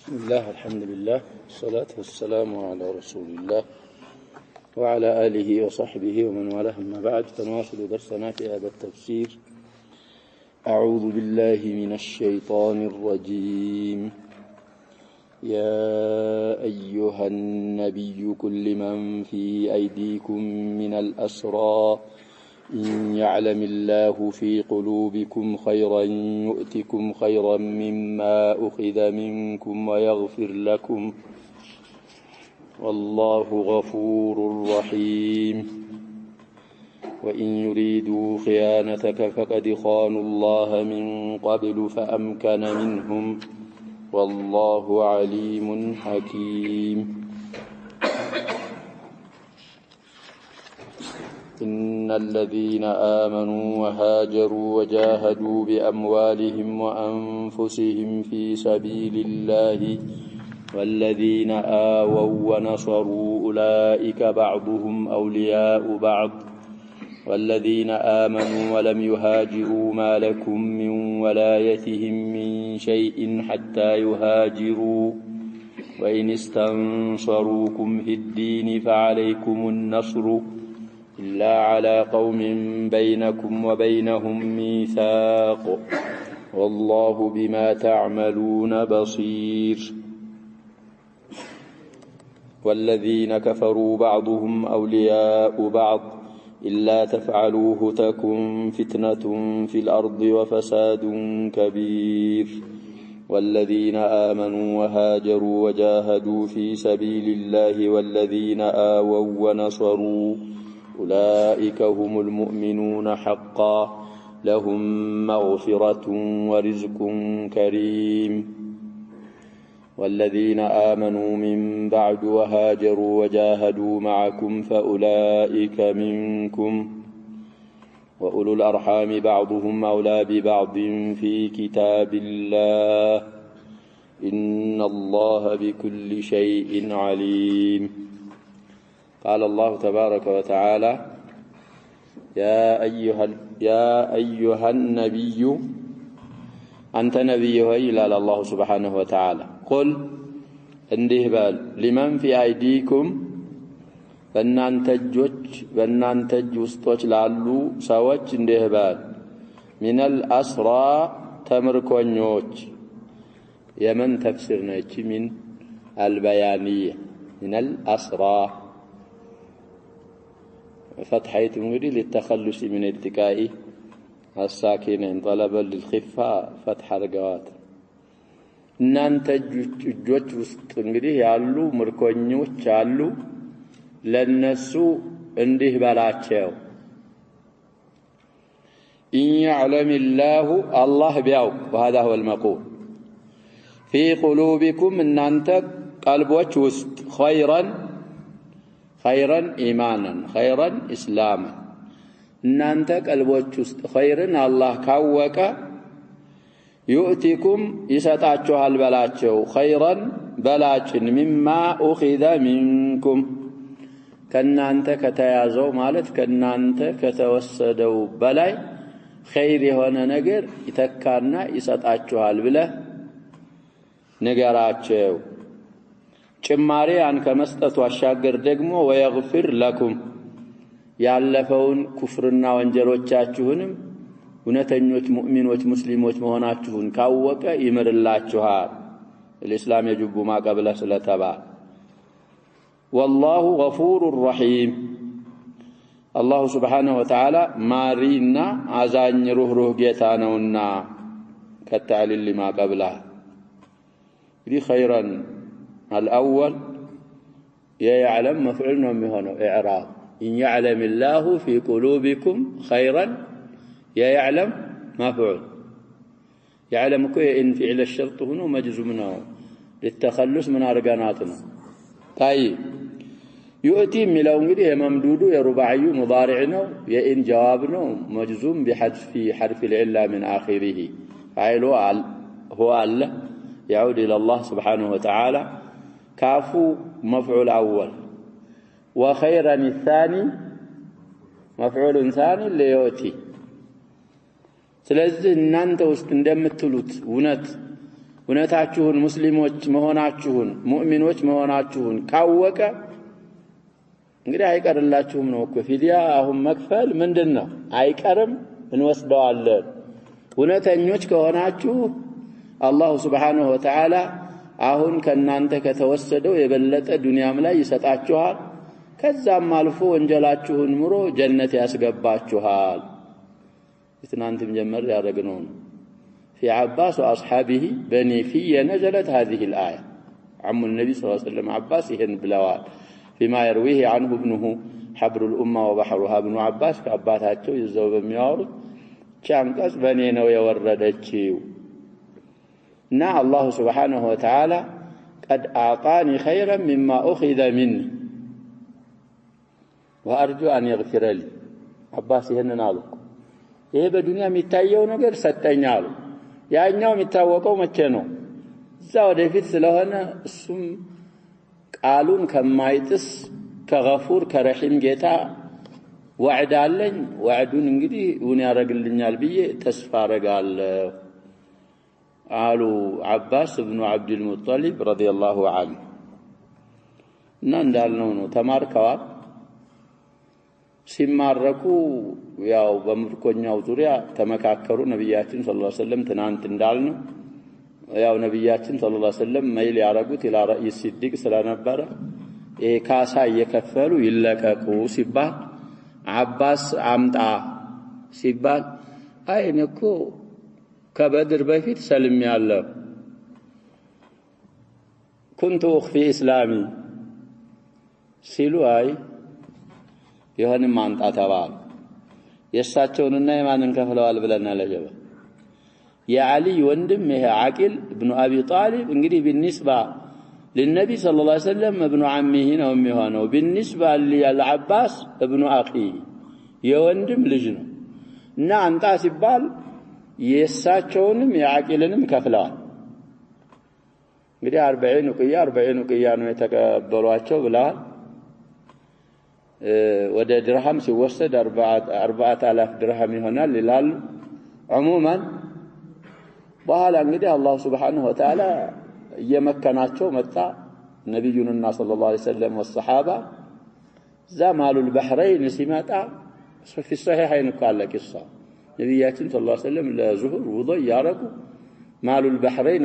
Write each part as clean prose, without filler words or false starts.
بسم الله الحمد لله والصلاة والسلام على رسول الله وعلى آله وصحبه ومن والاه أما بعد فنواصل درسنا في هذا التفسير. أعوذ بالله من الشيطان الرجيم. يا أيها النبي قل لمن في أيديكم من الأسرى إن يعلم الله في قلوبكم خيرا يؤتكم خيرا مما أخذ منكم ويغفر لكم والله غفور رحيم. وإن يريدوا خيانتك فقد خانوا الله من قبل فأمكن منهم والله عليم حكيم. إن الذين آمنوا وهاجروا وجاهدوا بأموالهم وأنفسهم في سبيل الله والذين آووا ونصروا أولئك بعضهم أولياء بعض والذين آمنوا ولم يهاجروا ما لكم من ولايتهم من شيء حتى يهاجروا وإن استنصروكم في الدين فعليكم النصر إلا على قوم بينكم وبينهم ميثاق والله بما تعملون بصير. والذين كفروا بعضهم أولياء بعض إلا تفعلوه تكن فتنة في الأرض وفساد كبير. والذين آمنوا وهاجروا وجاهدوا في سبيل الله والذين آووا ونصروا أولئك هم المؤمنون حقا لهم مغفرة ورزق كريم. والذين آمنوا من بعد وهاجروا وجاهدوا معكم فأولئك منكم وأولو الأرحام بعضهم أولى ببعض في كتاب الله إن الله بكل شيء عليم. قال الله تبارك وتعالى يا أيها النبي أنت نبي إلى الله سبحانه وتعالى قل እንዲህ በል لمن في أيديكم በእናንተ እጅ ውስጦች ላሉ ሰዎች እንዲህ በል من الأسرى ተምርኮኞች የመን ተፍሲር ነች من البيانية من الأسرى فتحيت እንግዲህ للتخلص من التقاء الساكنين طلبا للخفة فتح አድርገዋት እናንተ እጆች ውስጥ እንግዲህ ያሉ ምርኮኞች አሉ ለነሱ እንዲህ በላቸው إن يعلم الله الله بياو وهذا هو المقول في قلوبكم እናንተ ቀልቦች ውስጥ خيرا إيمانا خيرا إسلاما እናንተ ቀልቦች ውስጥ خيرን አላህ ካወቀ يؤتكم ይሰጣችኋል በላቸው خيرا በላጭን مما أخذ منكم ከናንተ ከተያዘው ማለት ከናንተ ከተወሰደው በላይ خير የሆነ ነገር ይተካና ይሰጣችኋል ብለህ ንገራቸው። ጭማሪ ከመስጠቱ አሻገር ደግሞ ويغفر لكم ያለፈውን ኩፍርና ወንጀሎቻችሁንም እውነተኞች ሙእሚኖች ሙስሊሞች መሆናችሁን ካወቀ ይምርላችኋል። الإسلام يجب ما قبله ስለተባለ والله غفور رحيم الله سبحانه وتعالى مارينا አዛኝ ሩህሩህ ጌታ ነውና ከተعليل لما قبله دي خيرا الأول يعلم مفعول ነው የሚሆነው إعراب إن يعلم الله في قلوبكم خيرا يعلم مفعول يعلم كو إن فعل الشرط هنا مجزوم ነው للتخلص من أرغاناتنا. طيب يؤتي የሚለው እንግዲህ የመምዱዱ የሩባዒዩ ሙዳሪዕ ነው የኢን ጀዋብ ነው مجزوم بحذف حرف العله من آخره فاعله هو الله يعود إلى الله سبحانه وتعالى كافو مفعول أول وخيرا الثاني مفعول ثاني ليؤتي ስለዚህ እናንተ ውስጥ እንደምትሉት እውነት እውነታችሁን ሙስሊሞች መሆናችሁን ሙእሚኖች መሆናችሁን ካወቀ እንግዲህ አይቀርላችሁም ነው እኮ ፊዲያ አሁን መክፈል ምንድነው አይቀርም እንወስደዋለን እውነተኞች ከሆናችሁ አላህ Subhanahu Wa Ta'ala አሁን ከናንተ ከተወሰደው የበለጠ ዱንያም ላይ ይሰጣችኋል ከዛም አልፎ ወንጀላችሁን ምሮ ጀነት ያስገባችኋል ትናንትም ጀመር ያደረግነው في عباس واصحابه بني في نزلت هذه الايه عم النبي صلى الله عليه وسلم عباس يهن بلوال فيما يرويه عنه ابنه حبر الامه وبحرها ابن عباس كاباتاچو يزو بمياورut ቻንቀስ በኔ ነው የወረደችው እና አላህ Subhanahu Wa Ta'ala قد اعطاني خيرا مما اخذ مني وارجو ان يغفر لي عباس ይሄንን አሉ ይሄ በዱንያ የሚታየው ነገር ሰጠኛል ያኛው የሚታወቀው መቼ ነው እዛ ወደፊት ስለሆነ እሱም ቃሉን ከማይጥስ ከገፉር ከረሂም ጌታ ወዕድ አለኝ ወዕዱን እንግዲህ እውን ያረግልኛል ብዬ ተስፋ አረጋለሁ አሉ አባስ ኢብኑ አብዱል ሙጠሊብ ረዲየላሁ ዐንሁ እና እንዳልነው ነው ተማርከዋል ሲማረኩ ያው በምርኮኛው ዙሪያ ተመካከሩ ነብያችን ሰለላሁ ዐለይሂ ወሰለም ትናንት እንዳልነው ያው ነብያችን ሰለላሁ ዐለይሂ ወሰለም መይል ያረጉት ኢላ ረኢስ ሲዲቅ ስለነበረ ይሄ ካሳ እየከፈሉ ይለቀቁ ሲባል አባስ አምጣ ሲባል አይ እኔ እኮ ከበድር በፊት ሰልሜያለሁ كنت اخفي اسلامي ሲሉ አይ ይሄንን ማንጣ ተባለ የሳቸውንና የማንን ከፍለዋል ብለናል ለጀበ የዓሊ ወንድም ይሄ ዓቂል ኢብኑ አቢ ጣሊብ እንግዲህ بالنسبه للنبي صلى الله عليه وسلم ابن عمه ነው የሚሆነው بالنسبه للعباس ابن اخي የወንድም ልጅ ነው እና አንጣ ሲባል የሳቸውንም የዓቂልንም ከፍለዋል እንግዲህ 40 ቁያ ነው የተቀበሏቸው ብለዋል ወደ ድርሃም ሲወሰድ 4000 ድርሃም ይሆናል ይላል عموما በኋላ እንግዲህ አላህ Subhanahu Wa Ta'ala እየመከናቸው መጣ ነብዩንና ሰለላሁ ዐለይሂ ወሰለም ወሰሃባ ዘማሉል በህረይን ሲመጣ في الصحيحين قال قصه ነብያችን ሰለላሁ ዐለይሂ ወሰለም ለዙሁር ውዱእ ያረጉ ማሉል በህረይን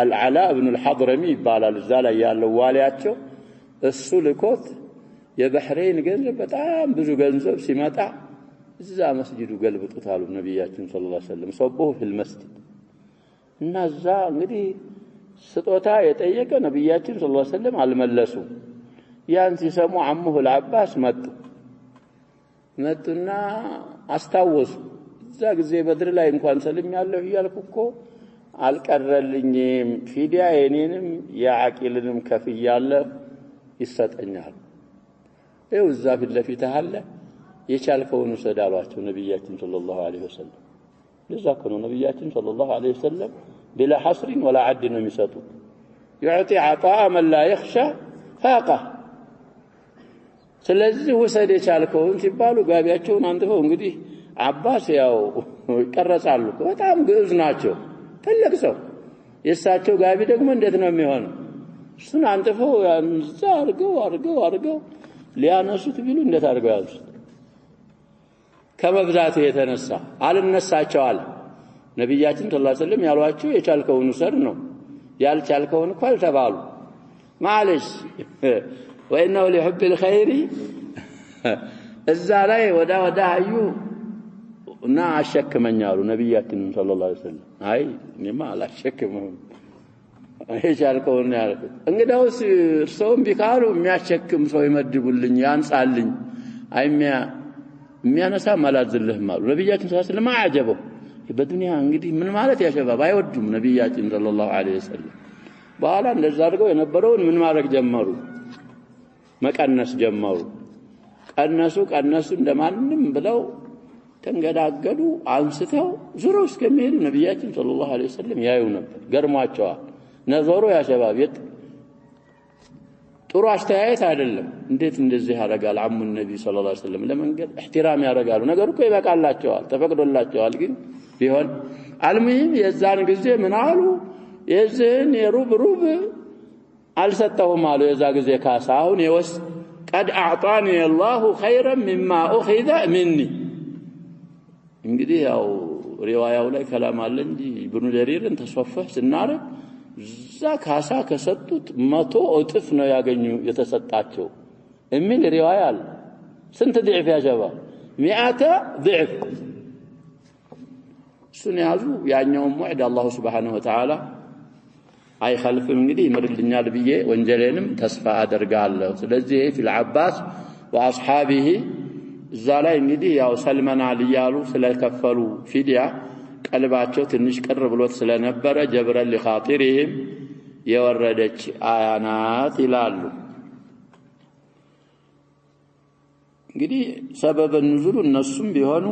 العلاء بن الحضرمي ይባላል እዛ ላይ ያለው ዋሊያቸው እሱ ልኮት የበህረይን ገንዘብ በጣም ብዙ ገንዘብ ሲመጣ እዛ መስጂዱ ገልብጡታሉ ነብያችን ሰለላሁ ዐለይሂ ወሰለም ሰበው في المسجد እና እዛ እንግዲህ ስጦታ የጠየቀ ነብያችን ሰለላሁ ዐለይሂ ወሰለም አልመለሱም ያን ሲሰሙ አሙሁ العباس መጡና አስታወሱ እዛ ጊዜ በድር ላይ እንኳን ሰልም ያለው ይያልኩኮ አልቀረልኝም ፊዲያ የኔንም ያዓቂልንም ከፍያለሁ ይሰጠኛል ይው እዛ ፊት ለፊት አለ የቻልከውን ሰዳሏቸው ነብያችን ሰለላሁ ዐለይሂ ወሰለም ለዛ ከነው ነብያችን ሰለላሁ ዐለይሂ ወሰለም بلا حصر ولا عد ነው የሚሰጡ يعطي عطاء من لا يخشى فاقه ስለዚህ ወሰደ የቻልከውን ሲባሉ ጋቢያቸውን አንጥፈው እንግዲህ አባስ ያው ይቀርጻሉ በጣም ግዕዝ ናቸው ትልቅ ሰው የሳቸው ጋቢ ደግሞ እንዴት ነው የሚሆነው እሱን አንጥፈው ያንዛ አርገው ሊያነሱት ቢሉ እንዴት አርገው ያንሱት ከመብዛቱ የተነሳ አልነሳቸዋል ነብያችን ሰለላሁ ዐለይሂ ወሰለም ያሏቸው የቻልከውን ሰር ነው ያልቻልከውን እንኳን ተባሉ ማለሽ وانه لحب الخير እዛ ላይ ወዳ አዩ እና አሸክመኛሉ ነብያችን ሰለላሁ ዐለይሂ ወሰለም አይ እኔማ አላሸክምም የቻልከውን ያልኩት እንግዳውስ እርሶም ቢካሉ የሚያሸክም ሰው ይመድቡልኝ ያንጻልኝ የሚያነሳ ማላዝልህም አሉ ነብያችን ሰለላሁ ዐለይሂ ወሰለም አጀበው በዱንያ እንግዲህ ምን ማለት ያሸባብ አይወዱም ነብያችን ሰለላሁ ዐለይሂ ወሰለም በኋላ እንደዛ አድርገው የነበረውን ምን ማድረግ ጀመሩ መቀነስ ጀመሩ ቀነሱ እንደማንም ብለው ተንገዳገዱ አንስተው ዙሮ እስከሚሄዱ ነብያችን ሰለላሁ ዐለይሂ ወሰለም ያዩ ነበር ገርሟቸዋል ነዘሩ ያ ሸባብ ጥሩ አስተያየት አይደለም እንዴት እንደዚህ ያረጋል አሙ ነብይ ሰለላሁ ዐለይሂ ወሰለም ለመንገድ احترام ያረጋሉ ነገር እኮ ይበቃላቸዋል ተፈቅዶላቸዋል ግን ቢሆን አልሙሂም የዛን ጊዜ ምን አሉ የዝን የሩብ አልሰጠውም አሉ የዛ ጊዜ ካሳውን የወስ قد اعطاني الله خيرا مما اخذ مني እንግዲህ ያው ሪዋያው ላይ ከላም አለ እንጂ ኢብኑ ጀሪርን ተስፈፈህ ስናረግ እዛ ካሳ ከሰጡት 100 እጥፍ ነው ያገኙ የተሰጣቸው የሚል ሪዋያ አለ ስንት ضعف يا شباب 100 ضعف እሱን ያዙ ያኛው ሙዕድ አላህ Subhanahu Wa Ta'ala አይخلፍም እንግዲህ ይመርልኛል ብዬ ወንጀሌንም ተስፋ አደርጋለሁ ስለዚህ ፊል አባስ ወአስሐቢሂ እዛ ላይ እንግዲህ ያው ሰልመናል ይያሉ ስለከፈሉ ፊዲያ ቀልባቸው ትንሽ ቅር ብሎት ስለነበረ ጀብረል ለኻጢሪሂም የወረደች አያናት ይላሉ እንግዲህ ሰበበ ንዙሉ እነሱም ቢሆኑ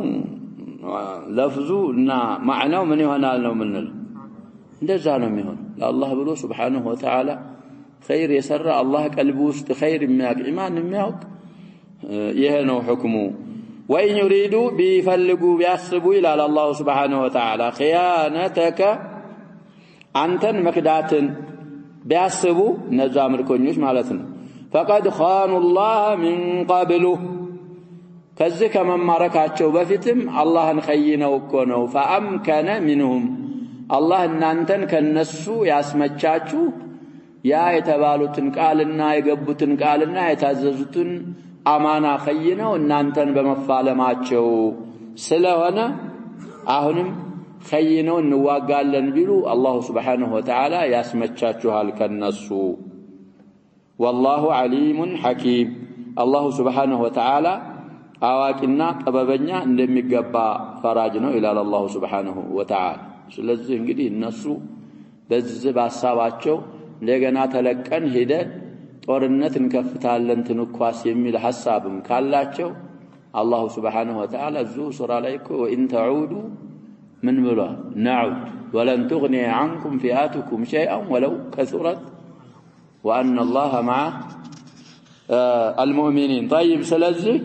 ለፍዙ እና ማዕናው ምን ይሆናል ነው ምንል እንደዛ ነው የሚሆን ለአላህ ብሎ Subhanahu Wa Ta'ala ኸይር የሰራ አላህ ቀልቡ ውስጥ ኸይር የሚያውቅ ኢማን የሚያውቅ ይሄ ነው ሁክሙ ወይ ይሪዱ ቢፈልጉ ቢያስቡ ይላል አላህ Subhanahu Wa Ta'ala ኺያነተከ አንተን መክዳትን ቢያስቡ እነዛ ምርኮኞች ማለት ነው فقد خانوا الله من قبل ከዚህ ከመማረካቸው በፊትም አላህን ኸይነው እኮ ነው فأمكن منهم አላህ እናንተን ከነሱ ያስመቻችሁ ያ የተባሉትን ቃልና የገቡትን ቃልና የታዘዙትን አማና ኸይነው እናንተን በመፋለማቸው ስለሆነ አሁንም ኸይነው እንዋጋለን ቢሉ አላህ Subhanahu Wa Ta'ala ያስመቻችኋል ከነሱ والله عليم حكيم አላህ Subhanahu Wa Ta'ala አዋቂና ጥበበኛ እንደሚገባ ፈራጅ ነው ይላል አላህ Subhanahu Wa Ta'ala ስለዚህ እንግዲህ እነሱ በዚህ ባሳባቸው እንደገና ተለቀን ሄደን ጦርነት እንከፍታለን ትንኳስ የሚል ሐሳብም ካላቸው አላህ Subhanahu Wa Ta'ala ሱራ ላይ እኮ ወኢን ተዑዱ ምን ብሏል ነዑድ ወለን تغني عنكم فئاتكم شيئا ولو كثرت وان الله مع المؤمنين طيب ስለዚህ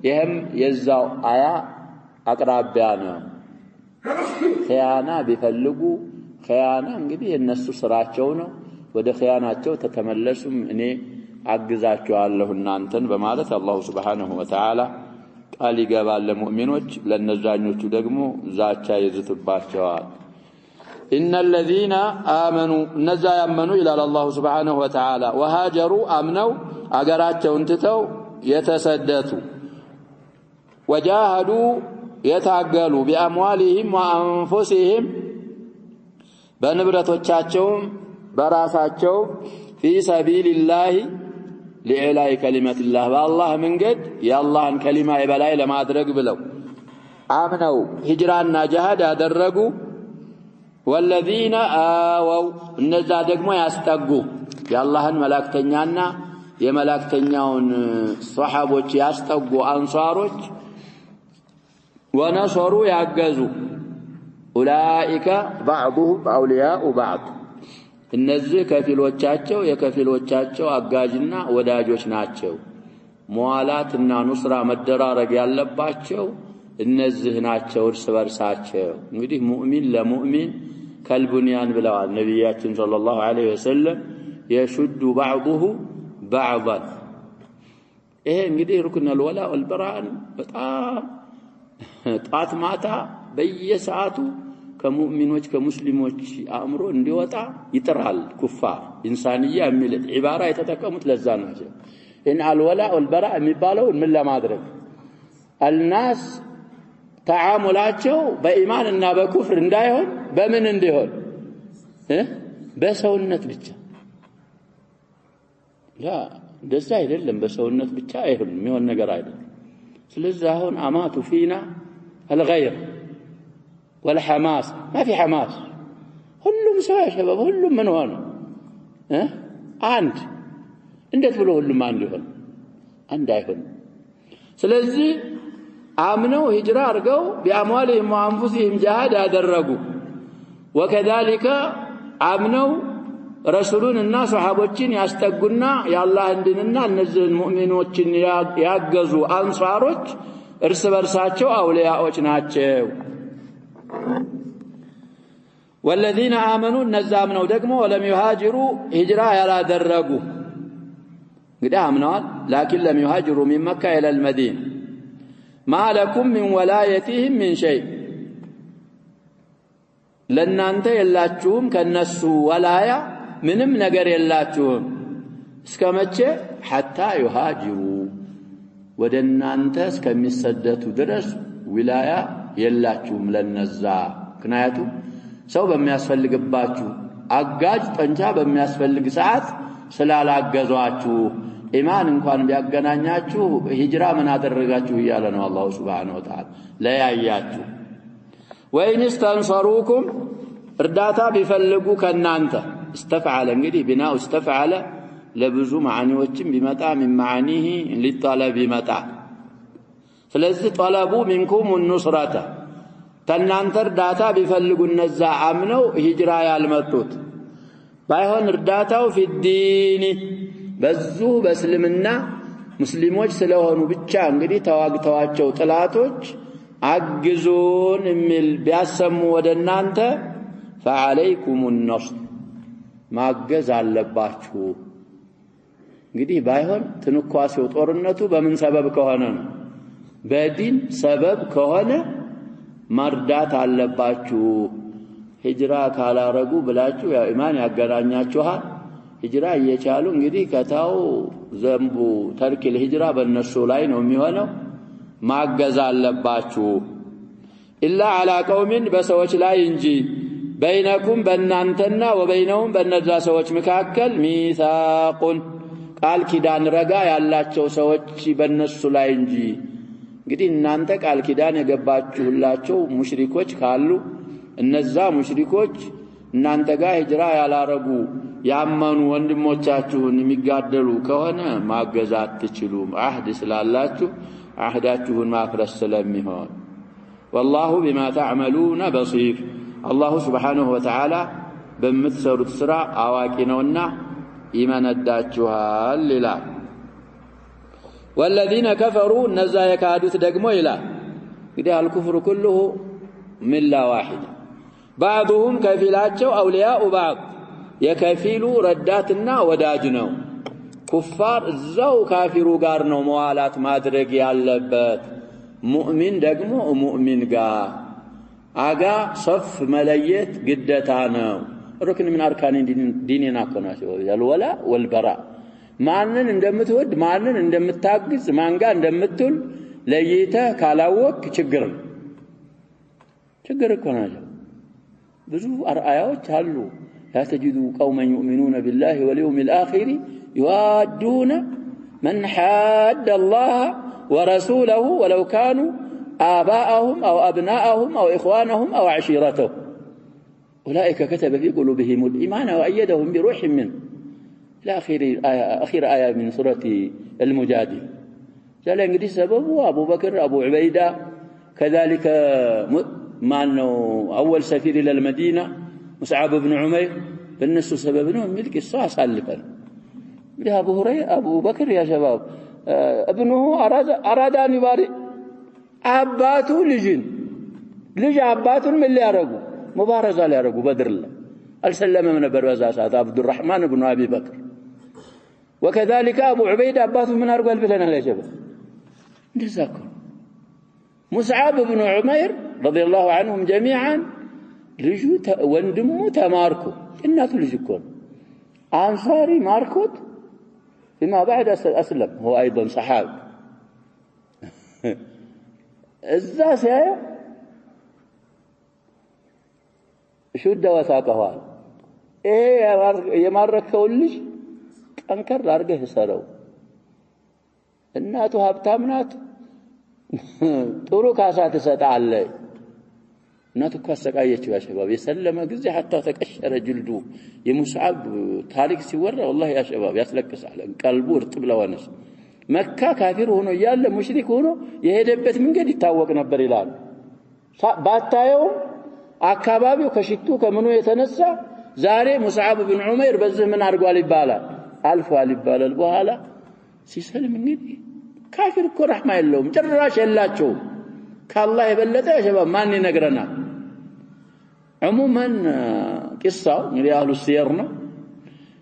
ይሄም የዛው አያ አቅራቢያ ነው ኺያና ቢፈልጉ ኺያና እንግዲህ የነሱ ስራቸው ነው ወደ ኺያናቸው ተተመለሱም እኔ አግዛቸዋለሁ እናንተን በማለት አላህ Subhanahu Wa Ta'ala ቃል ይገባል ለሙእሚኖች ለነዛኞቹ ደግሞ ዛቻ ይዝትባቸዋል إن الذين آمنوا نزا يمنوا إلى الله سبحانه وتعالى وهاجروا أمنوا أجراتهم تتو يتسدتوا وجاهدوا يتعقلوا بأموالهم وأنفسهم بنبرتوچاچوم براساچوم في سبيل الله لإعلاء كلمة الله والله من قد يا الله ان كلمة يبلاي لما أدرق بلو آمنوا هجران جهاد أدرقوا والذين آووا النزا دقموا يستقوا يا الله ان ملاكتنيانا يا ملاكتنياون صحابوች يستقوا أنصاروች ونصروا يعجزوا أولئك بعضهم أولياء بعض እነዚህ ከፊሎቻቸው የከፊሎቻቸው አጋጅና ወዳጆች ናቸው ሙአላትና ኑስራ መደራረግ ያለባቸው እነዚህ ናቸው እርስ በርሳቸው እንግዲህ ሙእሚን ለሙእሚን ከልቡንያን ብለዋል ነብያችን ሰለላሁ ዐለይሂ ወሰለም يشد بعضه بعضا ይሄ እንግዲህ ሩክን አልወላ ወልበራን በጣም ጣት ማታ በየሰዓቱ ከሙእሚኖች ከሙስሊሞች አእምሮ እንዲወጣ ይጥራል ኩፋር ኢንሳንያ የሚል ዒባራ የተጠቀሙት ለዛ ነው ان الولاء والبراء የሚባለው ምን ለማድረግ الناس ተዓሙላቸው በኢማንና በኩፍር እንዳይሆን በምን እንዲሆን በሰውነት ብቻ ላ እንደዛ አይደለም በሰውነት ብቻ አይሆን የሚሆን ነገር አይደለም ስለዚህ አሁን አማቱ ፊና الغير والحماس ما في حماس ሁሉም ሰው ያሸበብ ሁሉም ምን ሆነ አንድ እንዴት ብሎ ሁሉም አንድ ይሆን አንድ አይሆን ስለዚህ አምነው ሂጅራ አርገው በአሟልህም ወአንፉሲህም ጂሃድ ያደረጉ ወከذلك አምነው ረሱሉንና ሱሐቦችን ያስጠጉና የአላህን ዲንና እነዚህን ሙእሚኖችን ያገዙ አንሷሮች እርስ በርሳቸው አውሊያዎች ናቸው والذين آمنوا نزامنوا دقموا ولم يهاجروا هجرة يلا درقوا قد آمنوا لكن لم يهاجروا من مكة إلى المدينة ما لكم من ولايتهم من شيء لأن أنت يلاتشوهم كالنسو ولايا منم نقر يلاتشوهم اسكمتش حتى يهاجروا ودن أنت اسكم السدة درس ولايا يلاتشوهم للنزا كناياتو سو بمياسفلق باتشو أقاج طنجا بمياسفلق ساعات سلال أقازواتشو إيمان انكوان بيأقنانياتشو هجرة من أدرقاتشو يالنا الله سبحانه وتعالى لا يعياتشو وإن استنصروكم رداتا بيفلقوا كنانت استفعل انجدي بناء استفعل لبزو معاني وچم بمتع من معانيه للطلب متع فلذي طلبوا منكم النصرة تنانت رداتا بيفلقوا النزا عمنو هجرة يالمتوت بايهون رداتاو في الدين بزو بسلمنا مسلموች ስለሆኑ ብቻ እንግዲህ ተዋግተዋቸው ጥላቶች አግዙን የሚል ቢያሰሙ ወደናንተ فعليكم النصر ማገዝ አለባችሁ እንግዲህ ባይሆን ትንኳሴው ጦርነቱ በምን ሰበብ ከሆነ ነው በዲን ሰበብ ከሆነ መርዳት አለባችሁ ሂጅራ ካላረጉ ብላችሁ ያ ኢማን ያገናኛችኋል ሂጅራ እየቻሉ እንግዲህ ከታው ዘንቡ ተርኪል ሂጅራ በእነሱ ላይ ነው የሚሆነው ማገዝ አለባችሁ ኢላ አላ ቀውሚን በሰዎች ላይ እንጂ በይነኩም በእናንተና ወበይነውም በእነዛ ሰዎች መካከል ሚሳቁን ቃል ኪዳን ረጋ ያላቸው ሰዎች በእነሱ ላይ እንጂ እንግዲህ እናንተ ቃል ኪዳን የገባችሁላቸው ሙሽሪኮች ካሉ እነዛ ሙሽሪኮች እናንተ ጋር ሂጅራ ያላረጉ ያመኑ ወንድሞቻችሁን የሚጋደሉ ከሆነ ማገዝ አትችሉም አህድ ስላላችሁ አህዳችሁን ማፍረስ ስለሚሆን والله بما تعملون بصير الله سبحانه وتعالى በምትሰሩት ስራ አዋቂ ነውና ይመነዳችኋል ይላል والذين كفروا نزا يكادوا ደግሞ ይላል እንግዲህ الكفر كله ملة واحدة بعضهم كفيلاቸው أولياء بعض የከፊሉ ረዳትና ወዳጅ ነው ኩፋር እዛው ካፊሩ ጋር ነው መዋላት ማድረግ ያለበት ሙእሚን ደግሞ ሙእሚን ጋር አጋ صف መለየት ግዴታ ነው ሩክን من أركان ديننا ከናቸው ያልወላ ወልበራ ማንን እንደምትወድ ማንን እንደምታግዝ ማንጋ እንደምትል ለይተህ ካላወቅ ችግር እኮ ነው ብዙ አርአያዎች አሉ لا تجدوا قوما يؤمنون بالله واليوم الآخر يوادون من حاد الله ورسوله ولو كانوا آباءهم أو أبناءهم أو إخوانهم أو عشيرتهم أولئك كتب في قلوبهم الإيمان وأيدهم بروح منه إلى آخر آية من سورة المجادل قال انجدي سببه أبو بكر أبو عبيدة كذلك أول سفير إلى المدينة مصعب بن عمير بالنسو سببنا ملك الصاص سالفا بها أبو بكر يا شباب ابنه أراد أن يبارئ أباته لج أباته من اللي يرقوا مبارزة اللي يرقوا بدر الله السلام من بروزاسات عبد الرحمن بن أبي بكر وكذلك أبو عبيد أباته من أرقوا الفتنة يا شباب جزاكم مصعب بن عمير رضي الله عنهم جميعا ልጁ ወንድሙ ተማርኩ እናቱ ልጅ እኮ አንሳሪ ማርኮት فيما بعد أسلم هو أيضا صحابي እዛ ሲያየ ሹደ ወሳቀዋል የማረከው ልጅ ጠንከር አድርገህ ሰረው እናቱ ሀብታም ናት ጥሩ ካሳ ትሰጣለች እናቱ አሰቃየችው يا شباب يسلم ጊዜ حتى ተቀሸረ ጅልዱ የሙስዓብ ታሪክ ሲወራ والله يا شباب ያስለቅሳል ቀልቡ እርጥብ ለወነስ መካ ካፊር ሆኖ ያለ ሙሽሪክ ሆኖ የሄደበት መንገድ ይታወቅ ነበር ይላል ባታየው አካባቢው ከሽቱ ከመኑ የተነሳ ዛሬ ሙስዓብ ብን ዑመይር በዚህ ምን አድርጓል ይባላል አልፏል ይባላል በኋላ ሲሰልም እንግዲህ ካፊር እኮ ረህማ የለውም ጭራሽ የላቸው ከአላህ የበለጠ يا شباب ማን ይነግረናል عموما قصة من أهل السيرنا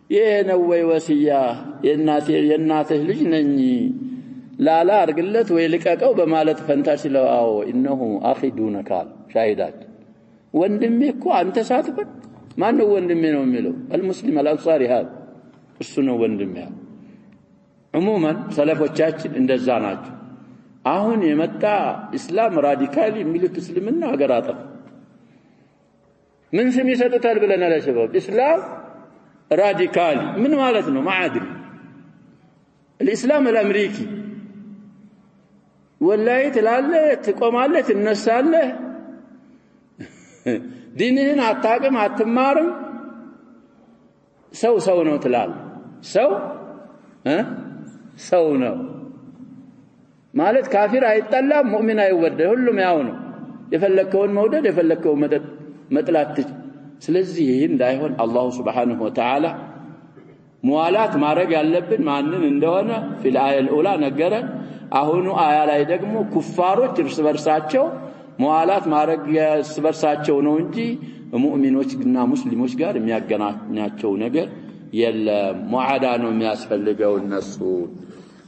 ينوي وسيا يناته لجنني لا أرجلت ويلكك أو بمالت فانتاسي لو أو إنه أخي دونك شاهدات وندميكو أنت ساتبك ما أنه وندمينه ميلو المسلم الأنصاري هذا السنة وندميها عموما سلفو تشاكل عند الزانات አሁን የመጣ እስላም ራዲካሊ የሚሉት እስልምና ሀገር አጠፋ ምን ስም ይሰጡታል ብለናል ሸባብ እስላም ራዲካሊ ምን ማለት ነው ማዕድል الاسلام الامريكي ወላሂ ትላለህ ትቆማለህ ትነሳለህ ዲንህን አታውቅም አትማርም ሰው ነው ትላለህ ሰው ነው ማለት ካፊር አይጠላም ሙእሚን አይወደድ ሁሉም ያው ነው የፈለከውን መውደድ የፈለከውን መጥላት ስለዚህ ይሄ እንዳይሆን አላህ Subhanahu Wa Ta'ala ሙዋላት ማድረግ ያለብን ማንን እንደሆነ في الآية الأولى ነገረን አሁኑ አያ ላይ ደግሞ ኩፋሮች እርስ በርሳቸው ሙዋላት ማድረግ እርስ በርሳቸው ነው እንጂ ሙእሚኖችና ሙስሊሞች ጋር የሚያገናኛቸው ነገር የለም ሙዓዳ ነው የሚያስፈልገው እነሱ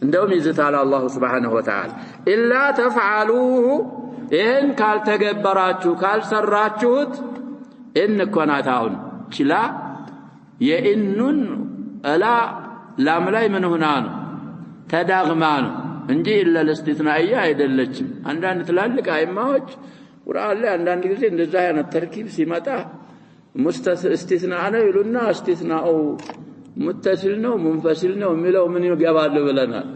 እንደውም ይዝታል አላህ Subhanahu Wa Ta'ala ኢላ ተፍዓሉሁ إن قال تجبراتو قال سراتوت إن كناتاون كلا يئنن ألا لا ملاي من هنانو تداغمانو እንጂ إلا الاستثنائية አይደለችም አንዳንድ ትላልቅ አይማዎች ቁርአን ላይ አንዳንድ ጊዜ እንደዛ አይነት ተርኪብ ሲመጣ ሙስተስቲስና ነው ይሉና እስቲስናኡ ሙተሲል ነው ሙንፈሲል ነው የሚለው ምን ይገባሉ ብለናል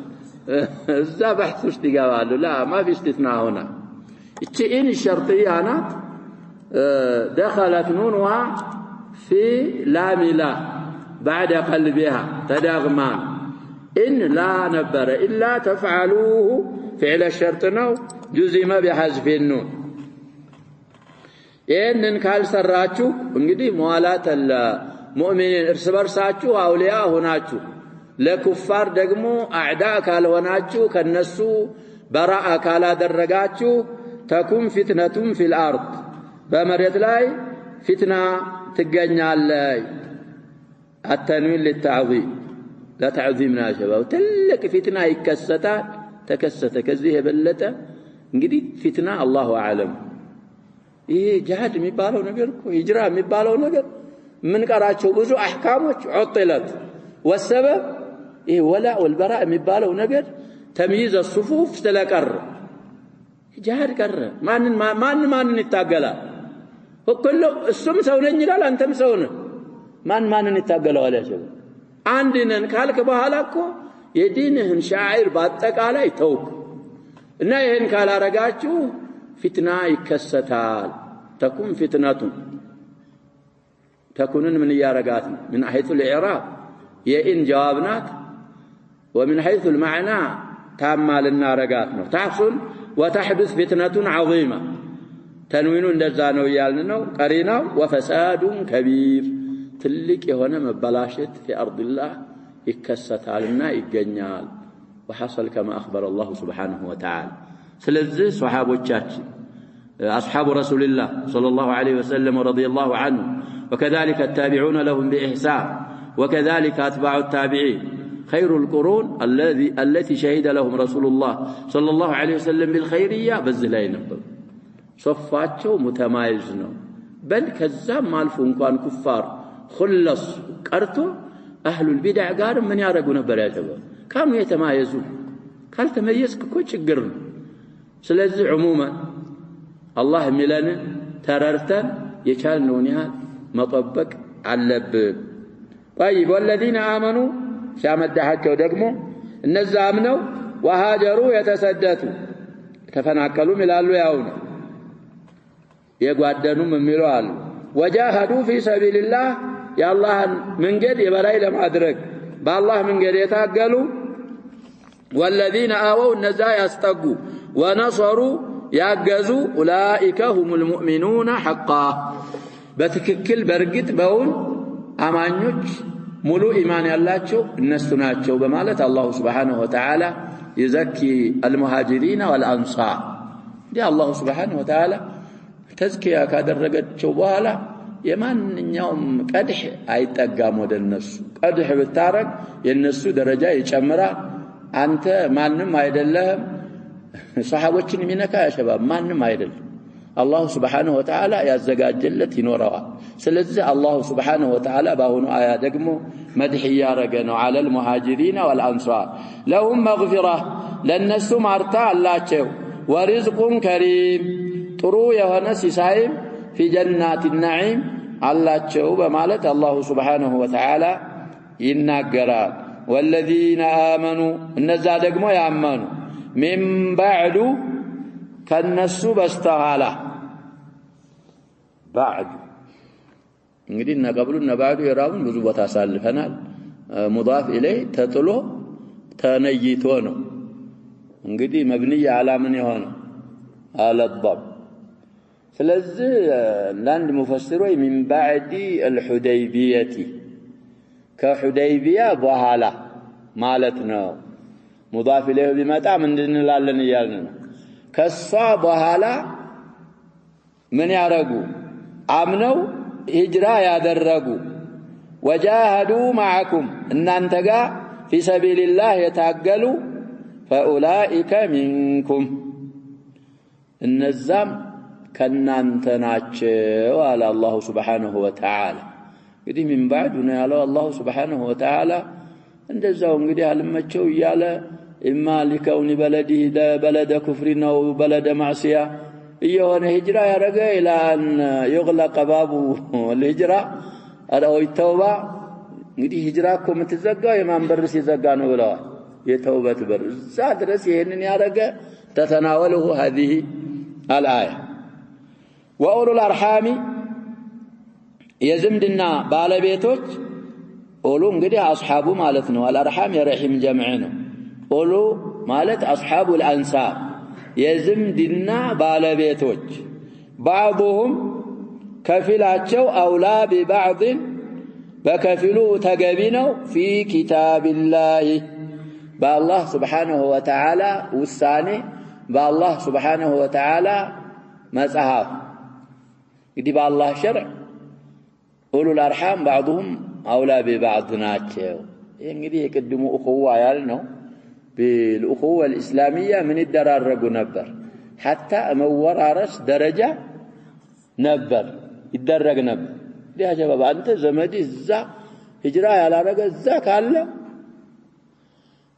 እዛ በحث ውስጥ ይገባሉ لا ما في استثناء هنا إن الشرطية دخلت نونها في لام لا بعد قلبها تداغمان إن لا نبر إلا تفعلوه فعل الشرط نو جزم بحذف النون إن كال سراتشو انقدي موالات المؤمنين ارسبر ساتشو أولياء هناتشو لكفار دقمو أعداء كالوناتشو كالنسو براء كالا درقاتشو تكون فتنة في الأرض بمريت لاي فتنة تقنع اللاي التنوين للتعظيم لا تعظيمنا شباب تلك فتنة يكستات تكست كزيه بلتا انقدي فتنة الله أعلم إيه جهاد ميبالو نقركو إجراء ميبالو نقر من قراتشو بزو أحكامك عطلت والسبب إيه ولا والبراء ميبالو نقر تمييز الصفوف تلقر جهاد قرر ما نتاقلا وكله السم سونني لا انتم سونه ما نتاقلا ولا شيء عندنا قالك بحالكو يدينهن شاعر باتقالا يتوك እና ይሄን ካላረጋችሁ ፊትና ይከሰታል تكون فتنة تكونن من يارغات من حيث الاعراب يئن جوابنات ومن حيث المعنى تامال النارغات ነው تحصل وتحدث فتنة عظيمة تنوين እንደዛ ነው ያልን ነው ቀሪናው وفساد كبير ትልቅ የሆነ መበላሸት في ارض الله ይከሰታልና ይገኛል وحصل كما اخبر الله سبحانه وتعالى ስለዚህ ሱሐቦቻችን اصحاب رسول الله صلى الله عليه وسلم ورضي الله عنه وكذلك التابعون لهم باحسان وكذلك اتباع التابعين خير القرون التي شهد لهم رسول الله صلى الله عليه وسلم بالخيريه بزلاي نبر صفاتهم متمايز ነው بل كذاب ማልፉ እንኳን ኩፋር خلص ቀርቶ اهل البدع ጋር ምን ያረጉ ነበር ያተበ ካም የተማየዙ ካልተመየዝክ እኮ ችግር ነው ስለዚህ عموما الله ሚለን ተረርተን የቻልነውን ያህል መጠበቅ አለብን طيب والذين امنوا ሲያመዳቸው ደግሞ እነዛ አምነው وهاجروا يتسددوا ተፈናቀሉ ይላሉ ያው ነው የጓደኑም የሚሉ አሉ وجاهدوا في سبيل الله يا الله መንገድ የበላይ ለማድረግ በአላህ መንገድ የታገሉ والذين آووا እነዛ ያስጠጉ ونصروا ያገዙ اولئك هم المؤمنون حقا በትክክል በርግጥ በውን አማኞች ሙሉ ኢማን ያላቸው እነሱ ናቸው በማለት አላህ Subhanahu Wa Ta'ala يزكي المهاجرين والانصار دي الله سبحانه وتعالى ተዝኪያ ካደረገቸው በኋላ የማንኛውም ቀድህ አይጠጋም ወደነሱ ቀድህ ብታረግ የነሱ ደረጃ ይጨምራል አንተ ማንንም አይደለም ሷሃቦችን ሚነካ ያሸባብ ማንንም አይደለም አላህ Subhanahu Wa Ta'ala ያዘጋጀለት ይኖራል ስለዚህ አላህ Subhanahu Wa Ta'ala ባሁኑ አያ ደግሞ መድህ ያረገ ነው على المهاجرين والانصار لهم مغفرة ለነሱ ማርታ አላቸው ورزق كريم ጥሩ የሆነ ሲሳይም في جنات النعيم አላቸው በማለት አላህ Subhanahu Wa Ta'ala ይናገራል والذين آمنوا እነዛ ደግሞ ያመኑ من بعد ከነሱ በስተኋላ بعد እንግዲህ ነቀብሉና بعد የራውን ብዙ ቦታ ሳልፈናል مضاف إليه ተጥሎ ተነይቶ ነው እንግዲህ مبني على من የሆነው على الضم ስለዚህ ለአንድ ሙፈሲሮች من بعد الحديبية ከሁደይቢያ በኋላ ማለት ነው مضاف إليه ቢመጣ ምንድን እንላለን ይያልን ነው ከሷ በኋላ ምን ያረጉ አምነው ሂጅራ ያደረጉ وجاهدوا معكم እናንተ ጋር في سبيل الله የታገሉ فأولئك منكم እነዛም ከናንተ ናቸው አለ አላህ Subhanahu Wa Ta'ala እንግዲህ من بعد ነው ያለው አላህ Subhanahu Wa Ta'ala እንደዛው እንግዲህ አልመቸው ይያለ إما لكون بلده بلد كفر أو بلد معصية يهون هجرة يرجع إلى أن يغلق باب الهجرة أو التوبة نجدي هجرة كم تزجع يمان برس يزجعنا ولا يتوبة برس زاد رسي هني يرجع تتناوله هذه الآية وأولو الأرحام يزمدنا بالبيتوج أولو نجدي أصحابه مالتنا والأرحام يرحم جمعنا أولو مالت أصحاب الأنساب يزمدنا بالبيتوج بعضهم كفلاتشو أولى ببعض فكفلوا تقبينوا في كتاب الله بالله سبحانه وتعالى والثاني بالله سبحانه وتعالى مصحف يدي بالله شرع أولو الأرحام بعضهم أولى ببعض ناتشو ينجدي يقدموا أخوة يالنو بالأخوة الإسلامية من الدرارق نبر حتى مورارس درجة نبر الدرق نبر ليه شباب أنت زمدي الزا هجراء على رقا الزا كالله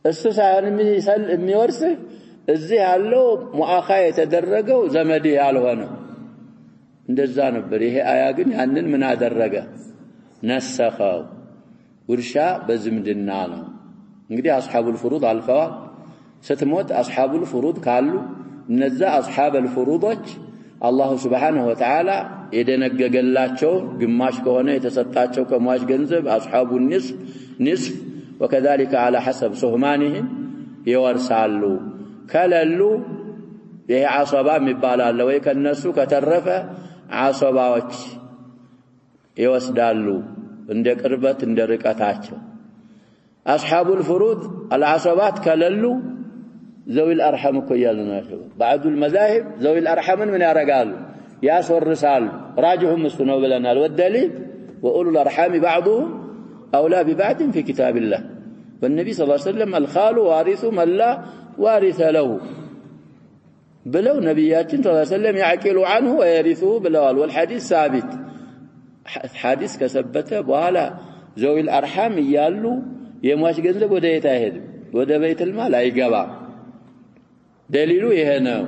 السسان ميورسه الزي هالو مؤاخاة يتدرقوا زمدي هالوانو እንደዛ ነበር ይሄ አያ ግን ያንን ምን አደረገ ነሰኸው ውርሻ በዝምድና ነው እንግዲህ አስሐቡል ፍሩድ አልፈዋል ስትሞት አስሐቡል ፍሩድ ካሉ እነዛ አስሐቡል ፍሩዶች አላህ Subhanahu Wa Ta'ala የደነገገላቸው ግማሽ ከሆነ የተሰጣቸው ከሟች ገንዘብ አስሐቡን ንስፍ وكذلك على حسب سهمانهم ይወርሳሉ ከለሉ ይሄ አሰባ የሚባላል ወይ ከነሱ ከተረፈ አሰባዎች ይወስዳሉ እንደ ቅርበት እንደ ርቀታቸው አስሐቡል ፍሩድ العصبات ከለሉ ذوي الارحام ኮያሉና بعض المذاهب ذوي الارحام ምን ያረጋሉ ያስወርሳሉ راجحهم እሱ ነው ብለናል والدليل واولو الارحام بعضهم اولى ببعض في كتاب الله والنبي صلى الله عليه وسلم الخال وارث من لا وارث له بلو نبياتين صلى الله عليه وسلم يعقلوا عنه ويرثوه بلوال والحديث ثابت حديث كثبته بኋላ ذوي الارحام እያሉ የሟች ገንዘብ ወደ የት አይሄድም ወደ ቤት المال አይገባም ደሊሉ ይሄ ነው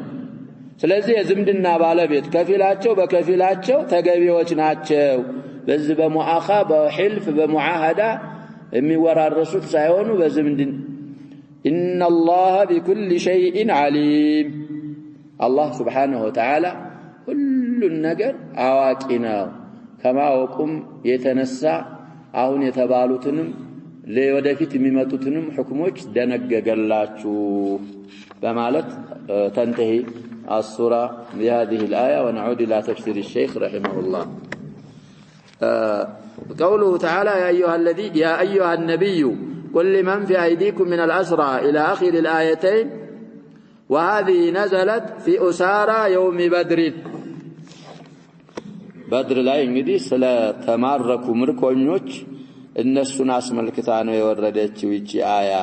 ስለዚህ የዝምድና ባለቤት ከፊላቸው በከፊላቸው ተገቢዎች ናቸው በዚህ በሙአኻ በህልፍ በሙዓሃዳ የሚወራረሱት ሳይሆኑ በዝምድን ان الله بكل شيء عليم الله سبحانه وتعالى كل ነገር አዋቂ ነው ከማወቁም የተነሳ አሁን የተባሉትንም ለወደፊት የሚመጡትንም ሁክሞች ደነገገላችሁ በማለት تنتهي السورة بهذه الآية ونعود إلى تفسير الشيخ رحمه الله قوله تعالى يا أيها النبي قل لمن في أيديكم من الأسرى إلى آخر الآيتين وهذه نزلت في أسارى يوم بدر በድር ላይ እንግዲህ ስለ ተማረኩ ምርኮኞች እነሱን አስመልክታ ነው የወረደችው ይቺ አያ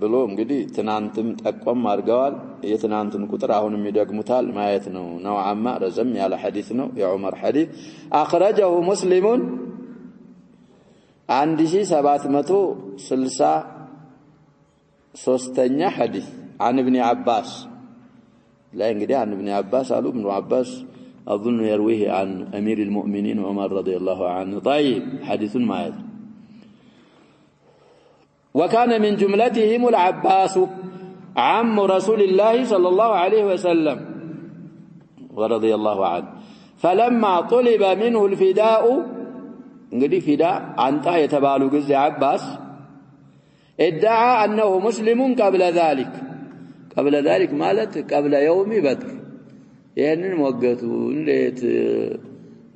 ብሎ እንግዲህ ትናንትም ጠቆም አድርገዋል የትናንቱን ቁጥር አሁንም ይደግሙታል ማየት ነው ነውዓማ ረዘም ያለ ሐዲስ ነው የዑመር ሐዲስ አخرجه مسلم 1763ኛ ሐዲስ عن ابن عباس لا እንግዲህ عن ابن عباس قالوا ابن عباس اظن يرويه عن امير المؤمنين عمر رضي الله عنه طيب حديث ماذا وكان من جملتهم العباس عم رسول الله صلى الله عليه وسلم ورضي الله عنه فلما طلب منه الفداء እንግዲህ ፊዳ አንጣ የተባሉ ጊዜ አባስ ادعى انه مسلم قبل ذلك ማለት قبل يوم بدر ይሄንን ወገቱ እንዴት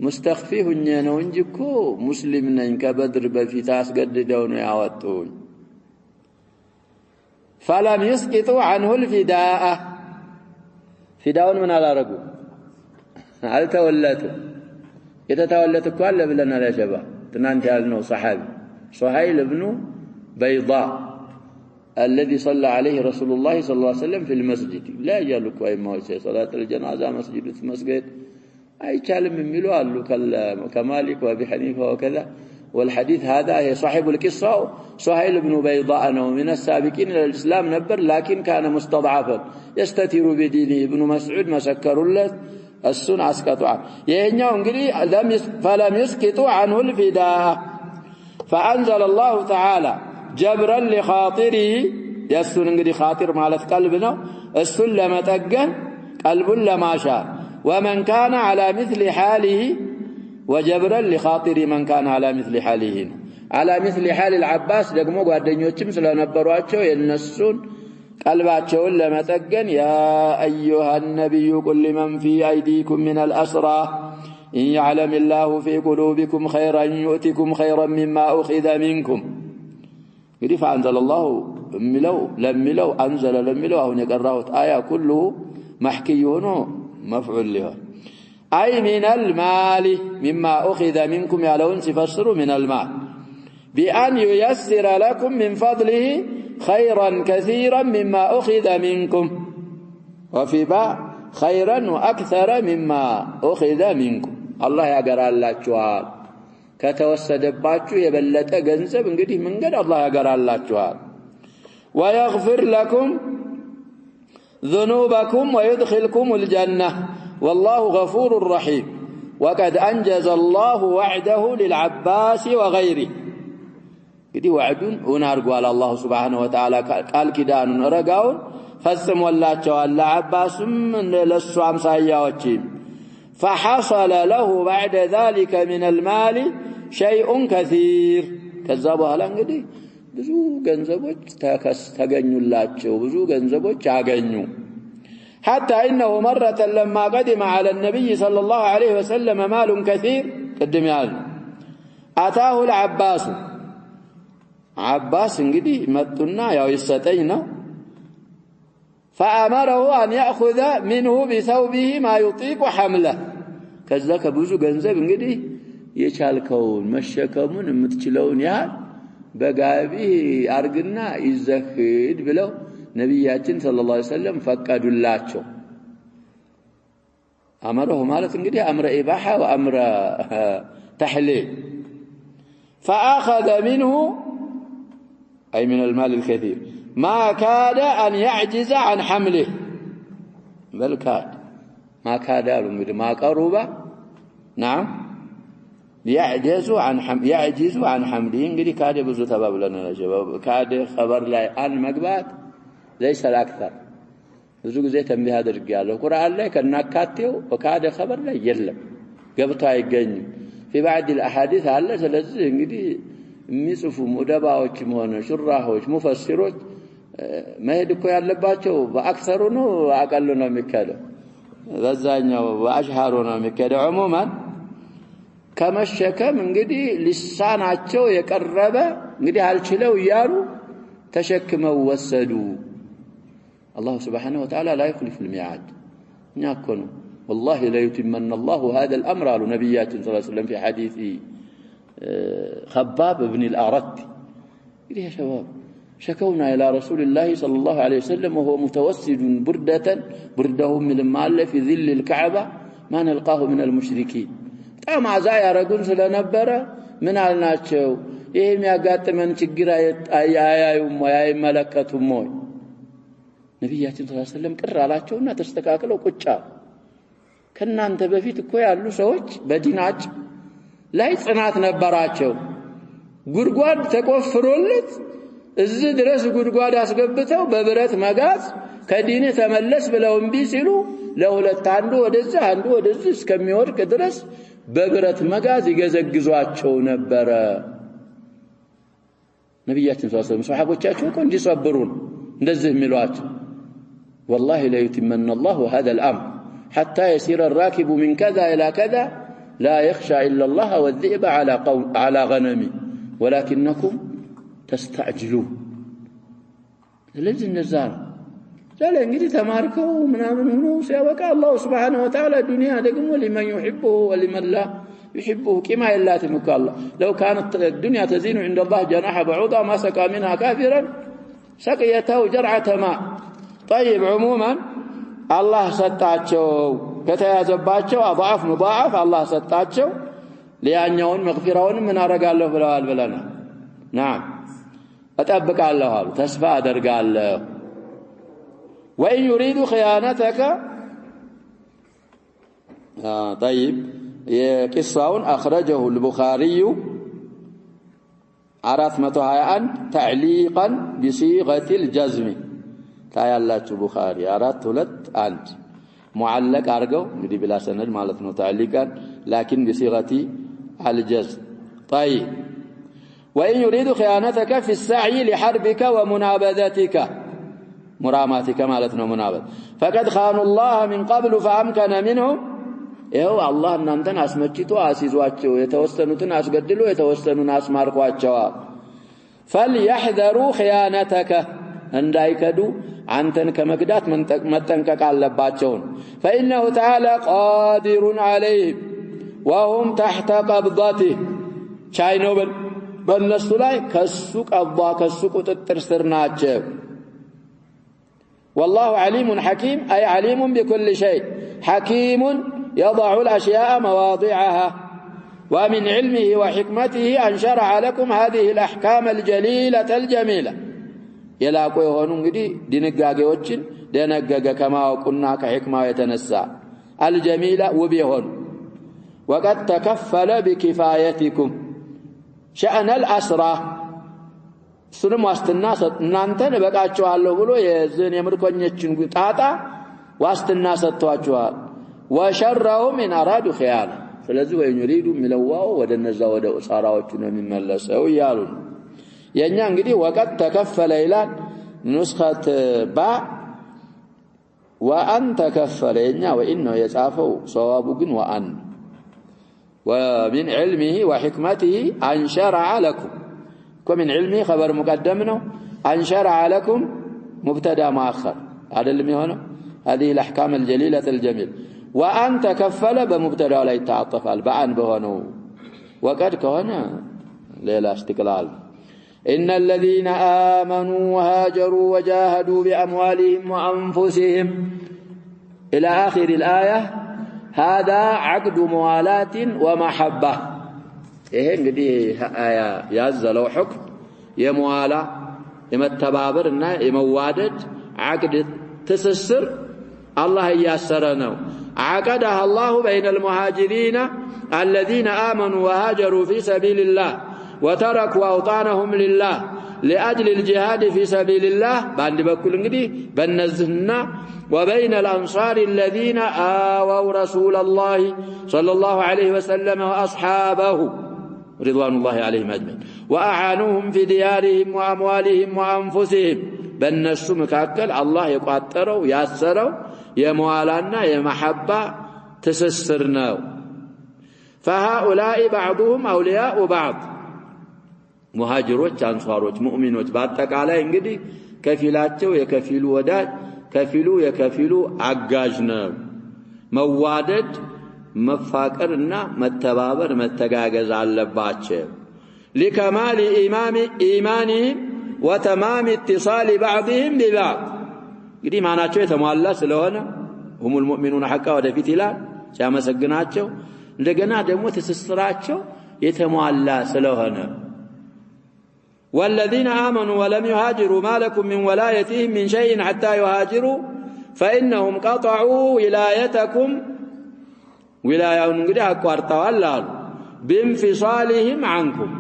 ሙስተኽፊ ሁኜ ነው እንጂ እኮ ሙስሊም ነኝ ከበድር በፊት አስገድደው ነው ያወጡኝ فلم يسقطوا عنه الفداء فداውን ምን አላረጉ አልተወለቱ የተተወለተ እኮ አለ ብለናል ያ ሸባ ትናንት ያልነው ሰሃቢ ሱሀይል ኢብኑ بيضاء الذي صلى عليه رسول الله صلى الله عليه وسلم في المسجد لا يجلك ايما صلاه الجنازه مسجد አይቻልም የሚሉ አሉ ከማሊክ ወአቢ ሐኒፋ وكذا والحديث هذا هي صاحب القصه سهيل بن بيضاء من السابقين الى الاسلام نبر لكن كان مستضعفا يستتر بدينه ابن مسعود مسكر له السن اسقطوا يهኛው እንግዲህ فلم يسقطوا عنه الفداء فانزل الله تعالى جبرا لخاطره يسن እንግዲህ خاطر ማለት ቀልብ ነው እሱን ለመጠገን ቀልቡን ለማሻር ومن كان على مثل حاله وجبرا لخاطر من كان على مثل حاله على مثل حال العباس ደግሞ ጓደኞችም ስለነበሯቸው የነሱን ቀልባቸውን ለመጠገን يا ايها النبي قل لمن في ايديكم من الاسرى ان يعلم الله في قلوبكم خيرا يؤتكم خيرا مما اخذ منكم እንግዲህ فانزل الله ለሚለው انزل ለሚለው አሁን የቀራሁት አያ كله محكي ሆኖ مفعول له اي من المال مما اخذ منكم يالون سيفسروا من المال بان ييسر لكم من فضله خيرا كثيرا مما اخذ منكم وفي باء خيرا واكثر مما اخذ منكم الله ያገራላችኋል ከተወሰደባችሁ የበለጠ ገንዘብ እንግዲህ መንገድ አላህ ያገራላችኋል ويغفر لكم ذنوبكم ويدخلكم الجنة والله غفور رحيم وقد أنجز الله وعده للعباس وغيره كدي وعدون ونارقوا على الله سبحانه وتعالى قال كدان رقاون فثم والله العباس من للسوام ساياوتين فحصل له بعد ذلك من المال شيء كثير كذابوا هلا እንግዲህ ብዙ ገንዘቦች ተገኙላቸው ብዙ ገንዘቦች አገኙ حتى انه مره لما قدم على النبي صلى الله عليه وسلم مال كثير قدم ያል اتاه العباس عباس እንግዲህ መጡና ያው ይሰጠኝ ነው فامره ان ياخذ منه بثوبه ما يطيق حمله ከዛ ከብዙ ገንዘብ እንግዲህ የቻልከውን መሸከሙን የምትችለውን ያህል በጋቢ አርግና ይዘህድ ብለው ነብያችን ሰለላሁ ዐለይሂ ወሰለም ፈቀዱላቸው አመረው ማለት እንግዲህ አምረ ኢባሃ ወአምረ ተህሊል فاخذ منه اي من المال الكثير ما كاد ان يعجز عن حمله بل كاد ما كاد እንግዲህ ما قرب نعم يعجز عن حمله እንግዲህ ካደ ብዙ ተባብለናል ካደ خبر ላይ አን መግባት ليس الاكثر ብዙ ጊዜ ተንቢህ አድርጌያለሁ ቁርአን ላይ ከናካቴው ካደ خبر ላይ የለም ገብቶ አይገኝም في بعض الاحاديث አለ ስለዚህ እንግዲህ የሚጽፉ ሙደባዎችም ሆነ ሹራሆች ሙፈሲሮች መሄድ እኮ ያለባቸው በአክሰሩ ነው አቀሉ ነው የሚከደው በዛኛው በአሽሃሩ ነው የሚከደው عموما ከመሸከም እንግዲህ ልሳናቸው የቀረበ እንግዲህ አልችለው ይያሉ ተሸክመው ወሰዱ الله سبحانه وتعالى لا يخلف الميعاد እኛ እኮ ነው والله لا يتمن الله هذا الأمر على نبيات صلى الله عليه وسلم في حديث خباب بن الأرت يا شباب شكونا إلى رسول الله صلى الله عليه وسلم وهو متوسد برده من المال في ظل الكعبة ما نلقاه من المشركين طعم عزاء يرقون سلنبرة من الناتشو ይሄም ያጋጠመን ችግር አያዩም ወይ መለከቱም ወይ ነብያችን ሰለላሁ ዐለይሂ ወሰለም ቅር አላቸውና ተስተካክለው ቁጫ ከናንተ በፊት እኮ ያሉ ሰዎች በዲናጭ ላይ ጽናት ነበራቸው ጉድጓድ ተቆፍሮለት እዚህ ድረስ ጉድጓድ አስገብተው በብረት መጋዝ ከዲኔ ተመለስ ብለው እምቢ ሲሉ ለሁለት አንዱ ወደዚህ እስከሚወድቅ ድረስ በብረት መጋዝ ይገዘግዟቸው ነበር ነብያችን ሰለላሁ ዐለይሂ ወሰለም ሱሐቦቻቸው እኮ እንዲሰብሩን እንደዚህ የሚሏቸው والله لا يتمن الله هذا الأمر حتى يسير الراكب من كذا إلى كذا لا يخشى إلا الله والذئب على غنمي ولكنكم تستعجلون لذي النزار لا እንግዲህ ተማርከው ምናምን ሆኖ ሲያበቃ الله سبحانه وتعالى الدنيا ደግሞ لمن يحبه ولمن لا يحبه كما يلاتمك الله لو كانت الدنيا تزين عند الله جناح بعوضة ما سقى منها كافرا سقيته جرعة ماء طيب عموما الله سطاچو ከተያዘባቸው አضعف مضاعف الله ሰጣቸው ሊያኛውን መግፊራውን ምን አረጋለሁ ብለዋል ብለናል نعم እጠብቃለሁ አሉ ተስፋ አደርጋለሁ وإن يريد خيانتك طيب قصاውን أخرجه البخاري 421 تعليقا بصيغة الجزم ታያላችሁ ቡኻሪ 421 معلق አርገው እንግዲህ بلا سند ማለት ነው تعليقا لكن بصيغة الجزم طيب وإن يريد خيانتك في السعي لحربك ومنابذتك مراماتك مالتنا منابذ فقد خانوا الله من قبل فأمكن منهم ይኸው አላህ እናንተን አስመጭቶ አሲዟቸው የተወሰኑትን አስገድሎ የተወሰኑን አስማርኳቸው فليحذروا خيانتك እንዳይከዱ አንተን ከመግዳት መጠንቀቅ አለባቸው فإنه تعالى قادر عليهم وهم تحت قبضته ቻይኖ በእነሱ ላይ ከሱ ቀባ ከሱ ቁጥጥር ስር ናቸው والله عليم حكيم أي عليم بكل شيء حكيم يضع الأشياء مواضعها ومن علمه وحكمته أن شرع لكم هذه الأحكام الجليلة الجميلة يلاقوا يهونوا እንግዲህ ድንጋጌዎችን ደነገገ ከማወቁና ከሕክማው የተነሳ الجميلة وبيهون وقد تكفل بكفايتكم شأن الأسرى سنم واستنا እናንተን በቃቸዋለሁ ብሎ የዘን የምርኮኞችን ጣጣ ዋስትና ሰጥቷቸዋል وشرهم من أرادوا خيانة ስለዚህ ወይ يريدوا ሚለዋው ወደነዛ ወደ ኡሳራዎቹ ነው የሚመለሰው ይያሉ የኛ እንግዲህ وقد تكفل ይላል نسخة با وأن تكفل የኛ وإن ነው የጻፈው ሷዋቡ ግን وأن ومن علمه وحكمته أن شرع لكم ومن علمه خبر مقدم ነው أن شرع لكم مبتدا مؤخر አይደለም የሆነው هذه الأحكام الجليلة الجميل وأن تكفل بمبتدا لا يتعطف البعن بهنو وقد كهنا ليلة استقلال إن الذين آمنوا وهاجروا وجاهدوا بأموالهم وأنفسهم إلى آخر الآية هذا عقد موالاة ومحبة إيه እንግዲህ አያ ያዘለው حكم የመዋላ የመተባበርና የመዋደድ عقد تسسر الله ياسرنا عقدها الله بين المهاجرين الذين آمنوا وهاجروا في سبيل الله وتركوا أوطانهم لله لأجل الجهاد في سبيل الله بعد بكل انجدي بنزهنا وبين الأنصار الذين آووا رسول الله صلى الله عليه وسلم وأصحابه رضوان الله عليهم أجمعين وأعانوهم في ديارهم وأموالهم وأنفسهم በእነሱ መካከል አላህ የቋጠረው ያሰረው የመዋላና የመሐባ ትስስር ነው فهؤلاء بعضهم أولياء بعض ሙሃጅሮች አንሷሮች ሙእሚኖች በአጠቃላይ እንግዲህ ከፊላቸው የከፊሉ ወዳጅ ከፊሉ የከፊሉ አጋዥ ነው መዋደድ መፋቀርና መተባበር መተጋገዝ አለባቸው لكمال إيمانهم وتمام اتصال بعضهم ببعض እንግዲህ ማናቸው የተሟላ ስለሆነ هم المؤمنون حقا ወደፊት ይላል ሲያመሰግናቸው እንደገና ደግሞ ትስስራቸው የተሟላ ስለሆነ والذين آمنوا ولم يهاجروا ما لكم من ولايتهم من شيء حتى يهاجروا فإنهم قطعوا ولايتكم ولايون እንግዲህ አቋርጠዋል አሉ بانفصالهم عنكم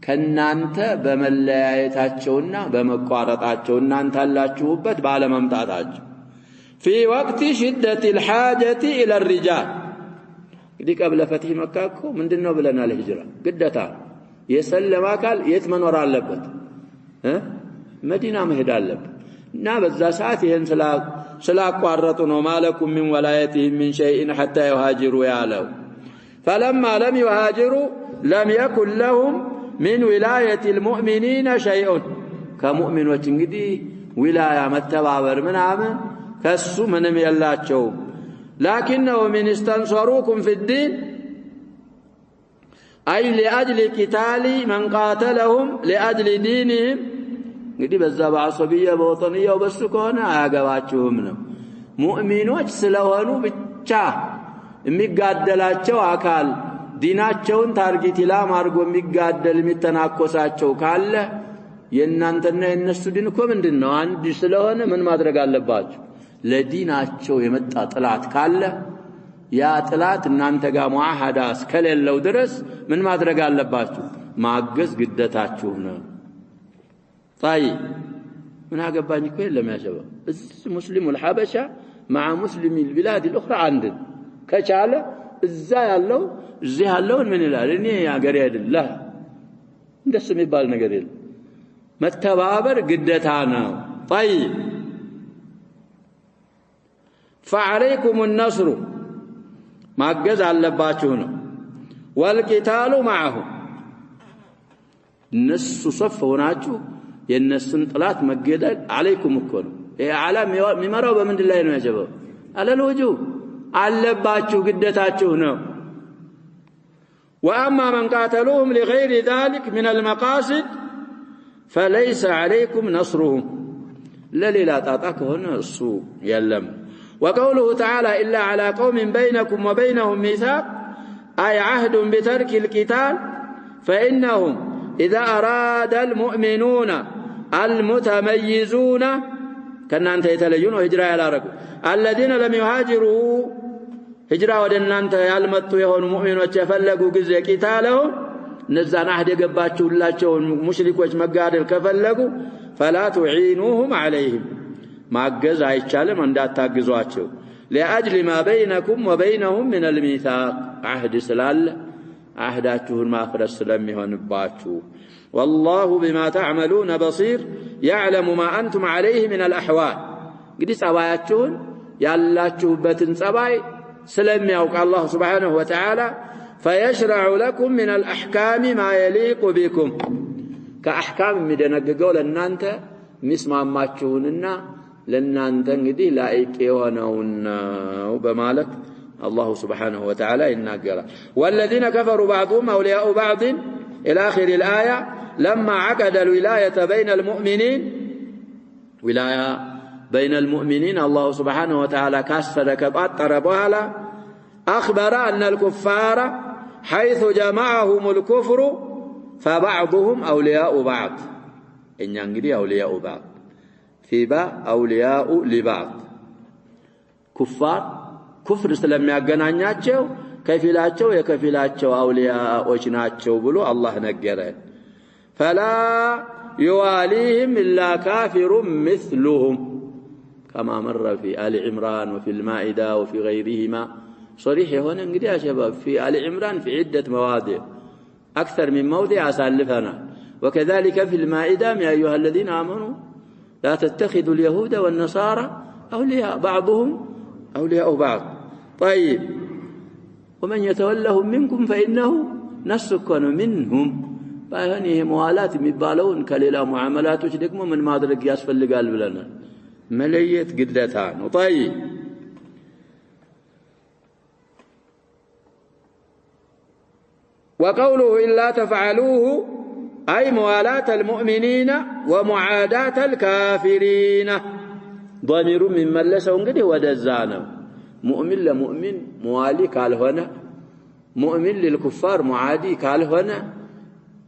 ከናንተ በመለያየታቸውና በመቋረጣቸው እናንተ አላችሁበት ባለመምጣታቸው في وقت شدة الحاجة إلى الرجال እንግዲህ قبل فتح مكة እኮ ምንድነው ብለናል ሂጅራ ግዴታ የሰለማ አካል የት መኖር አለበት መዲና መሄድ አለበት እና በዛ ሰዓት ይሄን ስላቋረጡ ነው ማለኩም من ولايتهم من شيء حتى يهاجروا ያለው فلما لم يهاجروا لم يكن لهم من ولاية المؤمنين شيء كمؤمنوች እንግዲህ ولاية መተባበር ምናምን ከሱ ምንም የላቸው لكنه من استنصروكم في الدين أي لأجل قتال من قاتلهم لأجل دينهم እንግዲህ በዛ በአሰብያ በወጠንያው በሱ ከሆነ አያገባችሁም ነው ሙእሚኖች ስለሆኑ ብቻ የሚጋደላቸው አካል ዲናቸውን ታርጌት ኢላማ አድርጎ የሚጋደል የሚተናኮሳቸው ካለ የእናንተና የነሱ ዲን እኮ ምንድነው አንድ ስለሆነ ምን ማድረግ አለባችሁ ለዲናቸው የመጣ ጥላት ካለ ያ ጥላት እናንተ ጋር ሙአሃዳ እስከሌለው ድረስ ምን ማድረግ አለባችሁ ማገዝ ግዴታችሁ ነው طيب ምን አገባኝ እኮ የለም ያሸባ ሙስሊሙ الحبشه مع مسلم البلاد الاخرى عند ከቻለ እዛ ያለው እዚህ ያለውን ምን ይላል እኔ ያገሬ አይደለ እንደሱ የሚባል ነገር የለም መተባበር ግዴታ ነው طيب فعليكم النصر ማገዝ አለባችሁ ነው والقتال معهم እነሱ صف ሆናችሁ የነሱን ጥላት መገደል عليكم እኮ ነው ይሄ ዓለም የሚመራው በምንድን ላይ ነው ያጀበው على الوجوب አለባችሁ ግዴታችሁ ነው واما من قاتلوهم لغير ذلك من المقاصد فليس عليكم نصرهم لليلا طاطاك هنا السو يلم وقوله تعالى الا على قوم بينكم وبينهم ميثاق اي عهد بترك القتال فانهم اذا اراد المؤمنون المتميزون كان انت يتليون هجره ያላረጉ الذين لم يهاجروا هجرة ወደናንተ ያልመጡ የሆኑ ሙእሚኖች የፈለጉ ጊዜ ቂታለው ነዛን አህድ የገባችሁላቸውን ሙሽሪኮች መጋደል ከፈለጉ فلا تعينوهم عليهم ማገዝ አይቻልም እንዳታግዟቸው لأجل ما بينكم وبينهم من الميثاق عهد ስላለ عهداችሁን ማፍረስ ስለሚሆንባችሁ والله بما تعملون بصير يعلم ما أنتم عليه من الأحوال እንግዲህ ጸባያችሁን ያላችሁበትን ጸባይ ስለሚያውቅ الله سبحانه وتعالى فيشرع لكم من الأحكام ما يليق بكم كأحكام የሚደነግገው ለእናንተ ሚስማማችሁንና ለእናንተ እንግዲህ ላይቅ የሆነው በማለት الله سبحانه وتعالى يناغرا والذين كفروا بعضهم أولياء بعض إلى آخر الآية لما عقد الولاية بين المؤمنين ولاية بين المؤمنين الله سبحانه وتعالى كسر كبطر بوالا أخبر أن الكفار حيث جمعهم الكفر فبعضهم أولياء بعض إن ينجري أولياء بعض في باء أولياء لبعض كفار كفر سلم يغنانياچو كفيلاچو يكفيلاچو أولياءዎች ናቸው ብሎ الله ነገረ فلا يواليهم إلا كافر مثلهم كما مر في آل عمران وفي المائدة وفي غيرهما صريح هنا انقدي يا شباب في آل عمران في عدة مواضع أكثر من موضع أسالفنا وكذلك في المائدة يا أيها الذين آمنوا لا تتخذوا اليهود والنصارى أولياء بعضهم أولياء بعض طيب ومن يتولهم منكم فإنه نسكن منهم فهنيه موالات የሚባለውን ከሌላ ሙዓመላቶች ደግሞ ምን ማድረግ ያስፈልጋል ብለናል መለየት ግዴታ ነው طيب وقوله إلا تفعلوه أي موالاة المؤمنين ومعاداة الكافرين ضمير من ملسه انقده ودزانه مؤمن لمؤمن موالي كالهنا مؤمن للكفار معادي كالهنا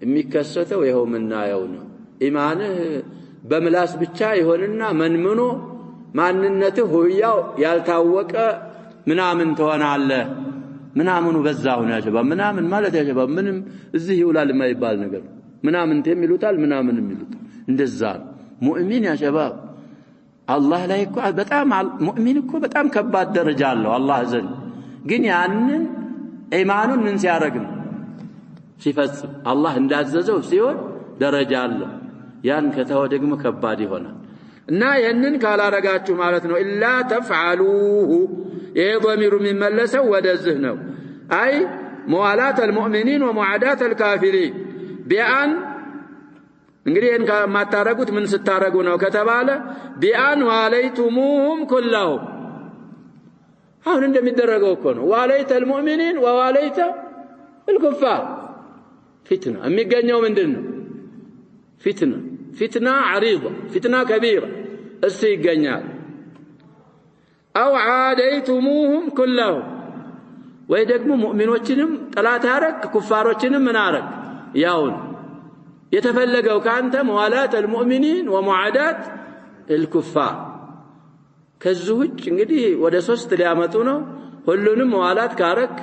ميكسته ويهومنا يونا إيمانه بملاس بتشا يهوننا منمنو ማንነትህ ሆያው ያልታወቀ ምናምን ትሆናለህ ምናምኑ በዛው ነው ያጀባ ምናምን ማለት ያጀባ ምንም እዚህ ይውላል የማይባል ነገር ምናምን የሚሉታል ምናምን የሚሉት እንደዛ ሙእሚን ያጀባ አላህ ላይ እኮ በጣም ሙእሚን እኮ በጣም ከባድ ደረጃ አለው አላህ ዘንድ ግን ያንን ኢማኑን ምን ሲያረግ ነው ሲፈጽም አላህ እንዳዘዘው ሲሆን ደረጃ አለው ያን ከተወ ደግሞ ከባድ ይሆናል እና ይሄንን ካላረጋችሁ ማለት ነው ኢላ ተፍዓሉሁ ይሄ ضمير የሚመለሰው ወደዚህ ነው አይ ሙዋላት المؤمنين ومعاداة الكافرين ቢአን እንግዲህ ይሄን ማታረጉት ምን ስታረጉ ነው ከተባለ ቢአን ዋለይቱሙሁም ኩላሁም አሁን እንደሚደረገው እኮ ነው ዋለይተ المؤمنين وواليت الكفار فتنه የሚገኘው ምንድነው فتنة عريضة فتنة كبيرة السيقنيال أو عاديتموهم كلهم ويدقموا مؤمن وچنم طلاتارك كفار وچنم منارك ياون يتفلقوا كانت موالاة المؤمنين ومعاداة الكفار كالزوج انقدي ودا سوست ليامتونه هلونم موالات كارك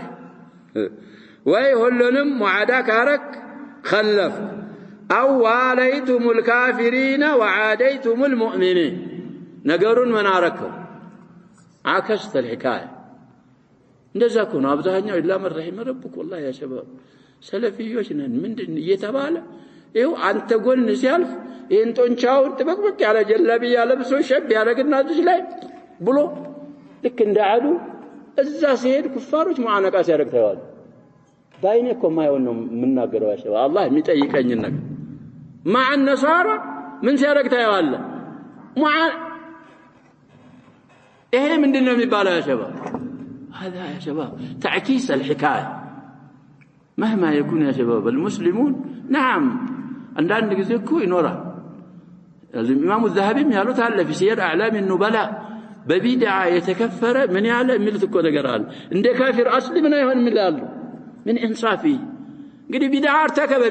وي هلونم معاداة كارك خلف أو واليتم الكافرين وعاديتم المؤمنين نقرون مناركم عكست الحكاية نجزاكم أبزاهنيا إلا من رحم ربك والله يا شباب سلفيوش من يتبالى إيو أنت قول نسيالف إنتو انشاور تبقبك على جلبية لبسو شب على قلنا تجلي بلو لكن دعادو إذا سيد كفاروش معنا كاسيرك تيوال باينكم ما يقولون من ناقروا يا شباب الله متأيكين النقر مع النصارى من سيرك تيوال مع إيه من دينهم يبالا يا شباب هذا يا شباب تعكيس الحكاية مهما يكون يا شباب المسلمون نعم عندنا كذلكو ينورا الإمام الذهبي يالو تعالى في سير أعلام النبلاء ببدعة يتكفر من يعلم ملتكو دقرال عند كافر أصلي من يهون ملالو من إنصافي قد بدعة ارتكب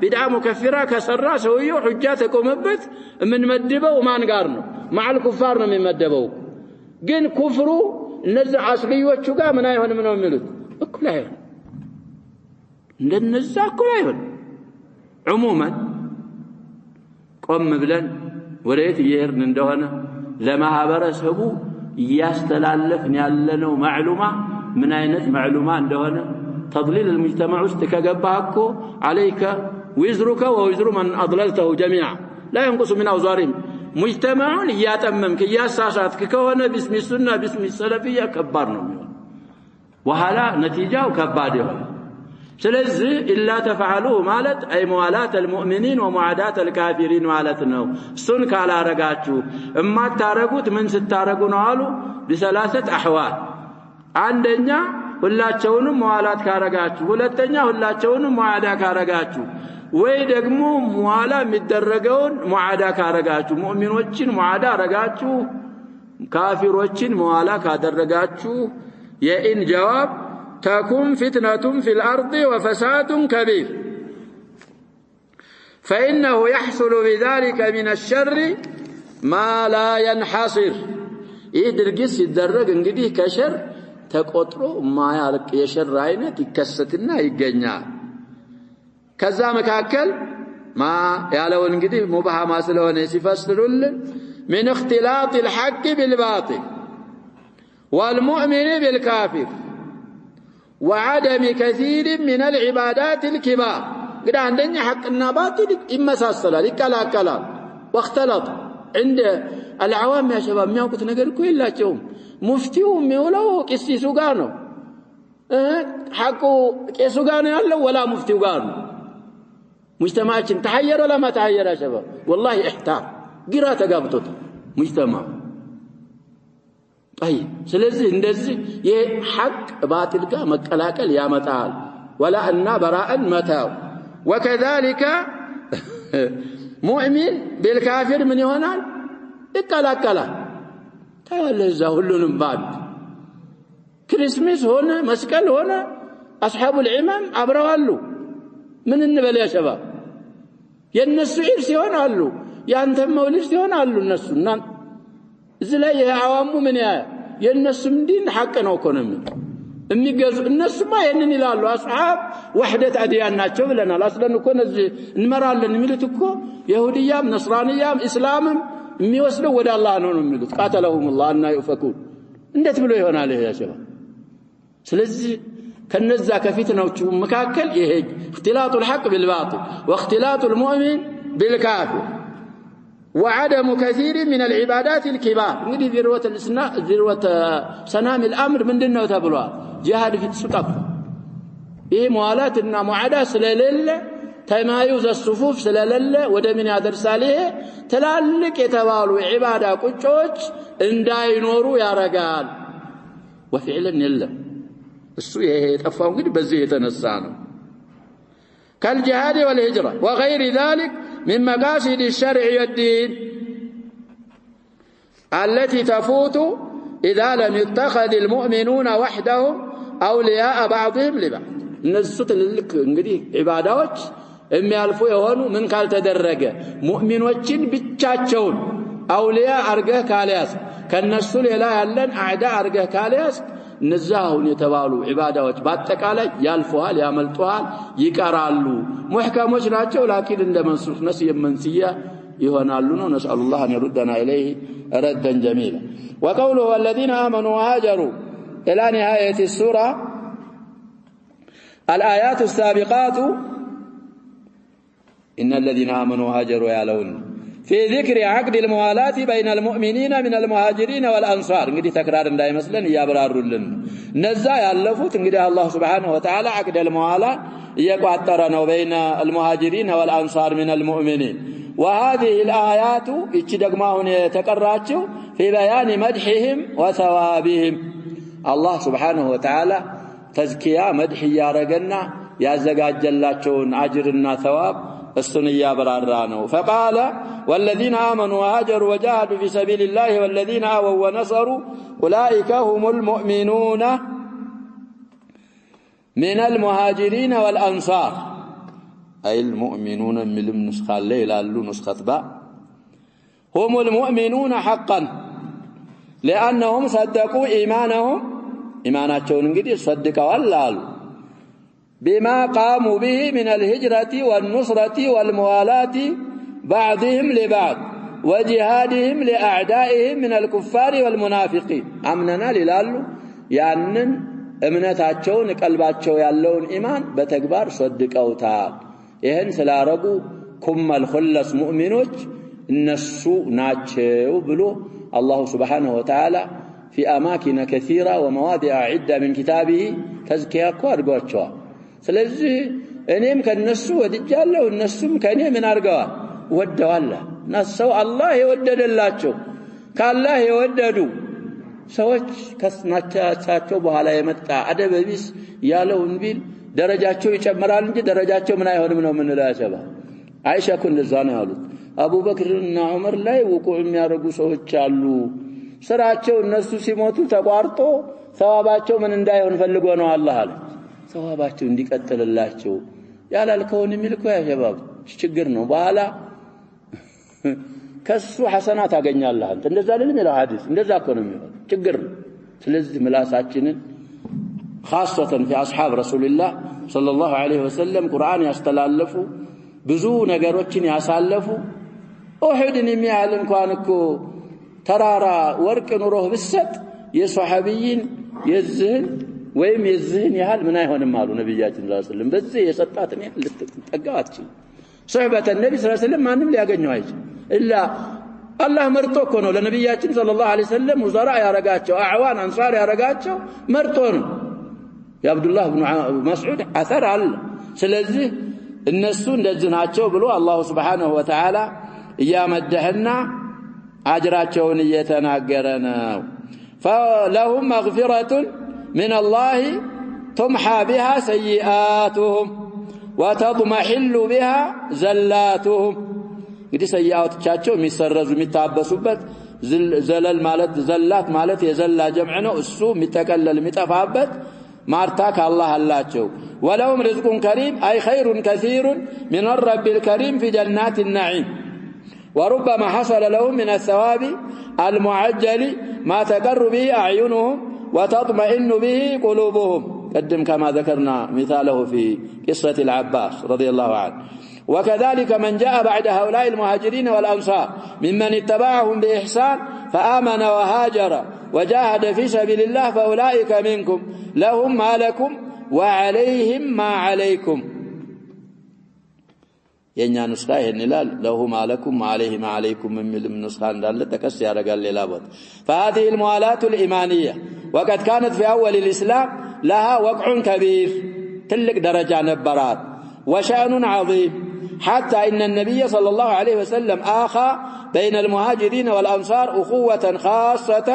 بدعة مكفرة كسرى سويه حجاتكم مبت من مدبه وما نقارنه مع الكفار من مدبه قن كفروا نزع أصلي وشقا من يهون منهم ملت أكل يهون ننزع كل يهون عموما قم بلن وليت يهرن اندهنا لما هبرسهبو يستلالفن يالنو معلومة من أين معلومة عندهنا تضليل المجتمع استكجبهكو عليك وزرك ووزر من أضللته جميعا لا ينقص من أوزارهم مجتمع ياتممك ياساساتك كونه باسم السنة باسم السلفية كبرنا وهلا نتيجة كبادها سلزي إلا تفعلوه مالت أي موالاة المؤمنين ومعاداة الكافرين مالتنا سنك على رقاتشو اما تارقوت من ستارقون علو بثلاثة أحوال عندنا ሁላቸውንም ሙዋላት ካረጋችሁ ሁለተኛ ሁላቸውንም ሙዓዳ ካረጋችሁ ወይ ደግሞ ሙዋላ የሚደረገውን ሙዓዳ ካረጋችሁ ሙእሚኖችን ሙዓዳ አረጋችሁ ካፊሮችን ሙዋላ ካደረጋችሁ የኢን ጀዋብ تكون فتنة في الأرض وفساد كبير فإنه يحصل بذلك من الشر ما لا ينحصر يدرجس يدرج انقديه كشر تقطرو ما يالك يشر عينت يكستنا يገኛል ከዛ መካከል ما ያለው እንግዲህ ሙባሃማ ስለሆነ ሲፈስሉልን من اختلاط الحق بالباطل والمؤمن بالكافر وعدم كثير من العبادات الكبار قد عندنا حقنا باطل يمساسلال يقلاقلال واختلط عند العوام يا شباب የሚያውቁት ነገር እኮ የላቸውም ሙፍቲው የሚውለው ቄሱ ጋር ነው ሐቁ ቄሱ ጋር ነው ያለው ወላ ሙፍቲው ጋር ነው ሙጅተማችን ተሐየረ ለማ ተሐየረ يا شباب والله احتار ግራ ተጋብቶት ሙጅተማ طيب ስለዚህ እንደዚህ የሐቅ ባጢል ጋር መቀላቀል ያመጣል ወላእና በራእን መታው وكذلك ሙእሚን بالكافر ምን ይሆናል ይቀላቀላል ታለዛ ሁሉንም ባድ ክሪስማስ ሆነ መስቀል ሆነ أصحاب العمام አብረዋሉ ምን እንበል ያ ሸባብ የነሱ ዒድ ሲሆን አሉ ያንተም መውሊድ ሲሆን አሉ እነሱና እዚህ ላይ የአዋሙ ምን ያ የነሱም ዲን ሐቅ ነው ኮነም የሚገዙ እነሱማ ይሄንን ይላሉ አስሐብ ወህደት አዲያን ናቸው ብለናል አስለን እኮ እነዚህ እንመራለን የሚሉት እኮ ይሁዲያም ነስራንያም እስላምም የሚወስደው ወደ አላህ ነው የሚሉት ቃተለሁም الله እና ይፈኩን እንዴት ብሎ ይሆናል ይሄ ሸባብ ስለዚህ ከነዛ ከፊትናዎቹ መካከል ይሄ اختلاط الحق بالباطل واختلاط المؤمن بالكافر وعدم كثير من العبادات الكبار እንግዲህ ذروة سنام الامر ምንድነው ተብሏል ጂሃድ ፊት ሱጣፍ ይሄ መዋላትና ሙዓዳ ስለሌለ ተማዩዝ الصفوف ስለሌለ ወደ ምን ያደርሳል ይሄ ትላልቅ የተባሉ ኢባዳ ቁጮች እንዳይኖሩ ያረጋል وفعلا የለም እሱ ይሄ የጠፋው እንግዲህ በዚህ የተነሳ ነው كالجهاد والهجرة وغير ذلك من مقاصد الشرع والدين التي تفوت إذا لم يتخذ المؤمنون وحدهم أولياء بعضهم لبعض نزت لك እንግዲህ ዒባዳዎች የሚያልፉ የሆኑ ምን ካልተደረገ ሙእሚኖችን ብቻቸውን አውሊያ አርገህ ካልያዝ ከነሱ ሌላ ያለን አዕዳ አርገህ ካልያዝ ነዛሁን የተባሉ ዒባዳዎች በአጠቃላይ ያልፈዋል ያመልጡሃል ይቀራሉ ሙህከሞች ናቸው ላኪን እንደ መንሱኽ ነስይ መንሲያ ይሆናሉ ነው ነስአሉላህ አን ይردنا اليه ردا جميلا وقوله والذين امنوا وهاجروا الى نهايه السوره الايات السابقات ان الذين امنوا وهاجروا يعلون في ذكر عقد الموالاه بين المؤمنين من المهاجرين والانصار እንግዲህ ተክራር እንዳይመስለን ያብራሩልን ነዛ ያለፉት እንግዲህ አላህ Subhanahu Wa Ta'ala عقد الموالاه يقطر ነው بين المهاجرين والانصار من المؤمنين وهذه الايات እቺ ደግሞ አሁን የተቀራቸው في بيان مدحهم وثوابهم الله Subhanahu Wa Ta'ala تزكيه مدح ያረገና ያዘጋጀላቸውን አጅርና ثواب السنية برارانو فقال والذين آمنوا وهاجروا وجاهدوا في سبيل الله والذين آووا ونصروا أولئك هم المؤمنون من المهاجرين والأنصار أي المؤمنون من نسخة الليل قالوا نسخة باء هم المؤمنون حقا لأنهم صدقوا إيماناتهم انجدي صدقوا الله بما قاموا به من الهجرة والنصرة والموالاة بعضهم لبعض وجهادهم لأعدائهم من الكفار والمنافقين أمننا للالو ያንን እምነታቸውን ቀልባቸው ያለውን ኢማን በተግባር ሰድቀውታል ይሄን ስላረጉ ኩመል ኹለስ ሙእሚኖች እነሱ ናቸው ብሎ አላህ Subhanahu Wa Ta'ala في أماكن كثيرة ومواضع عدة من كتابه تزكية አድርጓቸዋል ስለዚህ እኔም ከነሱ ወድጃለሁ እነሱም ከኔ ምን አርገዋል ወደዋል ነሰው አላህ የወደደላቸው ካላህ የወደዱ ሰዎች ከስናቻቸው በኋላ የመጣ አደበቢስ ያለውን ቢል ደረጃቸው ይጨምራል እንጂ ደረጃቸው ምን አይሆንም ነው ምን ላያሰባ አይሻ እኮ እንደዛ ነው ያሉት አቡበክርና ዑመር ላይ ወቁዕ የሚያረጉ ሰዎች አሉ ስራቸው እነሱ ሲሞቱ ተቋርጦ ሰዋባቸው ምን እንዳይሆን ፈልጎ ነው አላህ አለ ሰዋባቸው እንዲቀጥልላቸው ያላልከውን የሚልኩ ያ ሸባብ ችግር ነው በኋላ ከሱ ሐሰናት አገኛለህ አንተ እንደዛ አይደለም ይላል ሐዲስ እንደዛ እኮ ነው የሚሆነው ችግር ስለዚህ ምላሳችንን خاصة في أصحاب رسول الله صلى الله عليه وسلم قرآن ያስተላለፉ ብዙ ነገሮችን ያሳለፉ ኡሁድን የሚያህል እንኳን እኮ ተራራ ወርቅ ኑሮህ ብሰጥ የሷሐቢይን የዝህን ወይም የዝህን ያህል ምን አይሆንም አሉ ነብያችን ሰለላሁ ዐለይሂ ወሰለም በዚህ የሰጣትን ያህል ልትጠጋው አትችልም ሱህበተ ነብይ ሰለላሁ ዐለይሂ ወሰለም ማንም ሊያገኘው አይችል ኢላ አላህ መርጦ እኮ ነው ለነብያችን ሰለላሁ ዐለይሂ ወሰለም ወዘራ ያረጋቸው አዕዋን አንሳር ያረጋቸው መርጦ ነው የአብዱላህ ኢብኑ መስዑድ አثر አለ ስለዚህ እነሱ እንደዚህ ናቸው ብሎ አላህ Subhanahu Wa Ta'ala ያመደህና አጅራቸውን እየተናገረ ነው فلهم مغفرة من الله تمحى بها سيئاتهم وتضمحل بها زلاتهم እንግዲህ ሰይአቶቻቸው የሚሰረዙ የሚታበሱበት ዘለል ማለት ዘላት ማለት የዘላ ጀምዕ ነው እሱ የሚጠቀለል የሚጠፋበት ማርታ ከአላህ አላቸው ولهم رزق كريم أي خير كثير من الرب الكريم في جنات النعيم وربما حصل لهم من الثواب المعجل ما تقر به أعينهم وتطمئن به قلوبهم قدم كما ذكرنا مثاله في قصة العباس رضي الله عنه وكذلك من جاء بعد هؤلاء المهاجرين والأنصار ممن اتبعهم بإحسان فآمن وهاجر وجاهد في سبيل الله فأولئك منكم لهم ما لكم وعليهم ما عليكم የኛ ንስኻ ይሄን ይላል له ما لكم وعليه ما عليكم የሚል ንስኻ እንዳለ ተከስ ያደርጋል ሌላ ቦታ فهذه الموالاة الإيمانية وقد كانت في أول الإسلام لها وقع كبير تلك درجة نبرات وشأن عظيم حتى إن النبي صلى الله عليه وسلم آخى بين المهاجرين والأنصار أخوة خاصة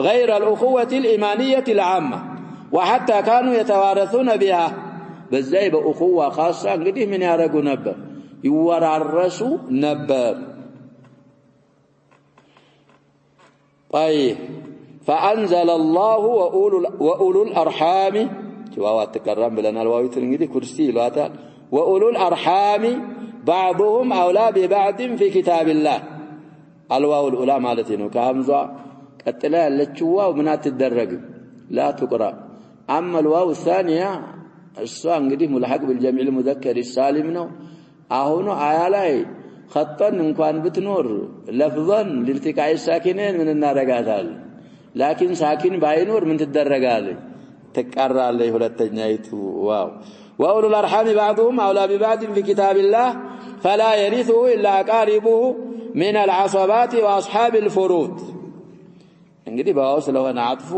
غير الأخوة الإيمانية العامة وحتى كانوا يتوارثون بها بزاي بأخوة خاصة قديه من يارقوا نبر يورارسوا نبر طيب فأنزل الله وأولو الأرحام جوابات تكرم بلنا الواوي تنجدي كرسي لواتا وأولو الأرحام بعضهم أولى ببعض في كتاب الله الواو الأولى مالتينو كهمزة قتلا لتشوا ومنات الدرج لا تقرأ أما الواو الثانية السؤال قديه ملحق بالجمع المذكر السالم نو أهونو آيالاي خطا إن كان بتنور لفظا لارتقاء الساكنين من النارقات لكن ساكن باينور من تدرجال تكرر عليه ولا تجنيت واو وأولو الأرحام بعضهم أولى ببعض في كتاب الله فلا يرثه إلا أقاربه من العصبات وأصحاب الفروض እንግዲህ ባው ስለሆነ አጥፉ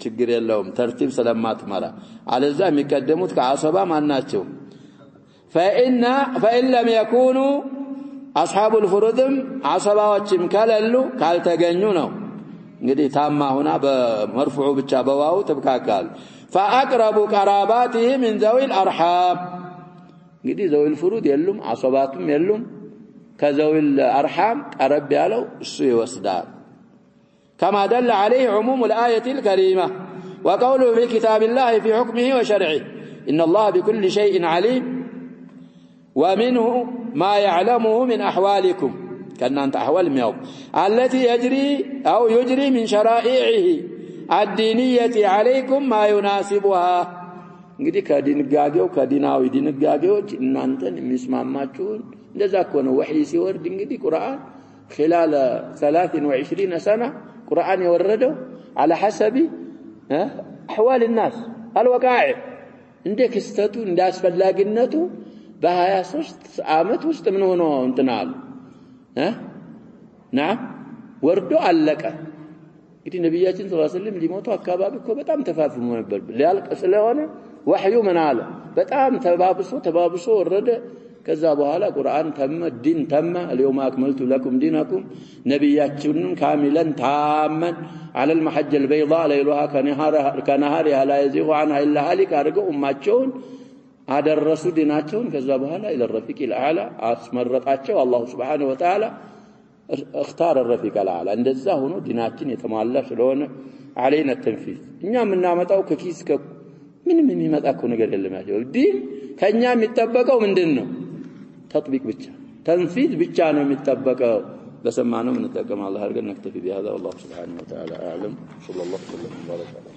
ችግር የለውም ተርቲብ ስለማትመራ አለዛ የሚቀደሙት ከአሰባ ማናቸው فإن لم يكونوا أصحاب الفروض عصباዎችም ከለሉ ካልተገኙ ነው እንግዲህ ታማ ሆና በመርፉዑ ብቻ በዋው ተብካካል فأقرب قراباته من ذوي الأرحام እንግዲህ ذوي الفروض የሉም عصباتም የሉም كذوي الأرحام قرب ያለው እሱ ይወስዳል كما دل عليه عموم الآية الكريمة وقوله في كتاب الله في حكمه وشرعه إن الله بكل شيء عليم ومنه ما يعلمه من أحوالكم كأن أنت أحوال ميوم التي يجري من شرائعه الدينية عليكم ما يناسبها እንግዲህ ከዲንጋጌው ከዲናዊ ዲንጋጌዎች እናንተን የሚስማማችሁን እንደዛ እኮ ነው ወህይ ሲወርድ እንግዲህ ቁርአን خلال 23 سنة قرآن يورده على حسب أحوال الناس الوقائع عندك استتو نداس فلاقنته بها ሶስት አመት ውስጥ ምን ሆኖ እንትናል نعم ወርዶ አለቀ እንግዲህ ነብያችን ሰለላሁ ዐለይሂ ወሰለም ሊሞቱ አካባቢ እኮ በጣም ተፋፍሞ ነበር ሊያልቅ ስለሆነ ወህዩ ምን አለ በጣም ተባብሶ ወረደ ከዛ በኋላ ቁርአን ተመ ዲን ተመ اليوم اكملت لكم دينكم ነብያችንን ካሚለን ታመን على المحجة البيضاء ليلها كنهارها لا يزيغ عنها الا هالك አድርገው ኡማቸውን አደረሱ ዲናቸውን ከዛ በኋላ الى الرفيق الاعلى አስመረጣቸው አላህ Subhanahu Wa Ta'ala اختار الرفيق الاعلى እንደዛ ሆኖ ዲናችን የተሟላ ስለሆነ علينا التنفيذ እኛ ምናመጣው ከኪስ ምንም የሚመጣው ነገር የለም ያለው ዲን ከኛ የሚጠበቀው ምንድነው تطبيق بيتشا تنفيذ بيتشا ነው የሚጠበቀው በሰማነው እንጠቀም الله አድርገን نكتفي بهذا والله سبحانه وتعالى اعلم صلى الله عليه وسلم وبارك على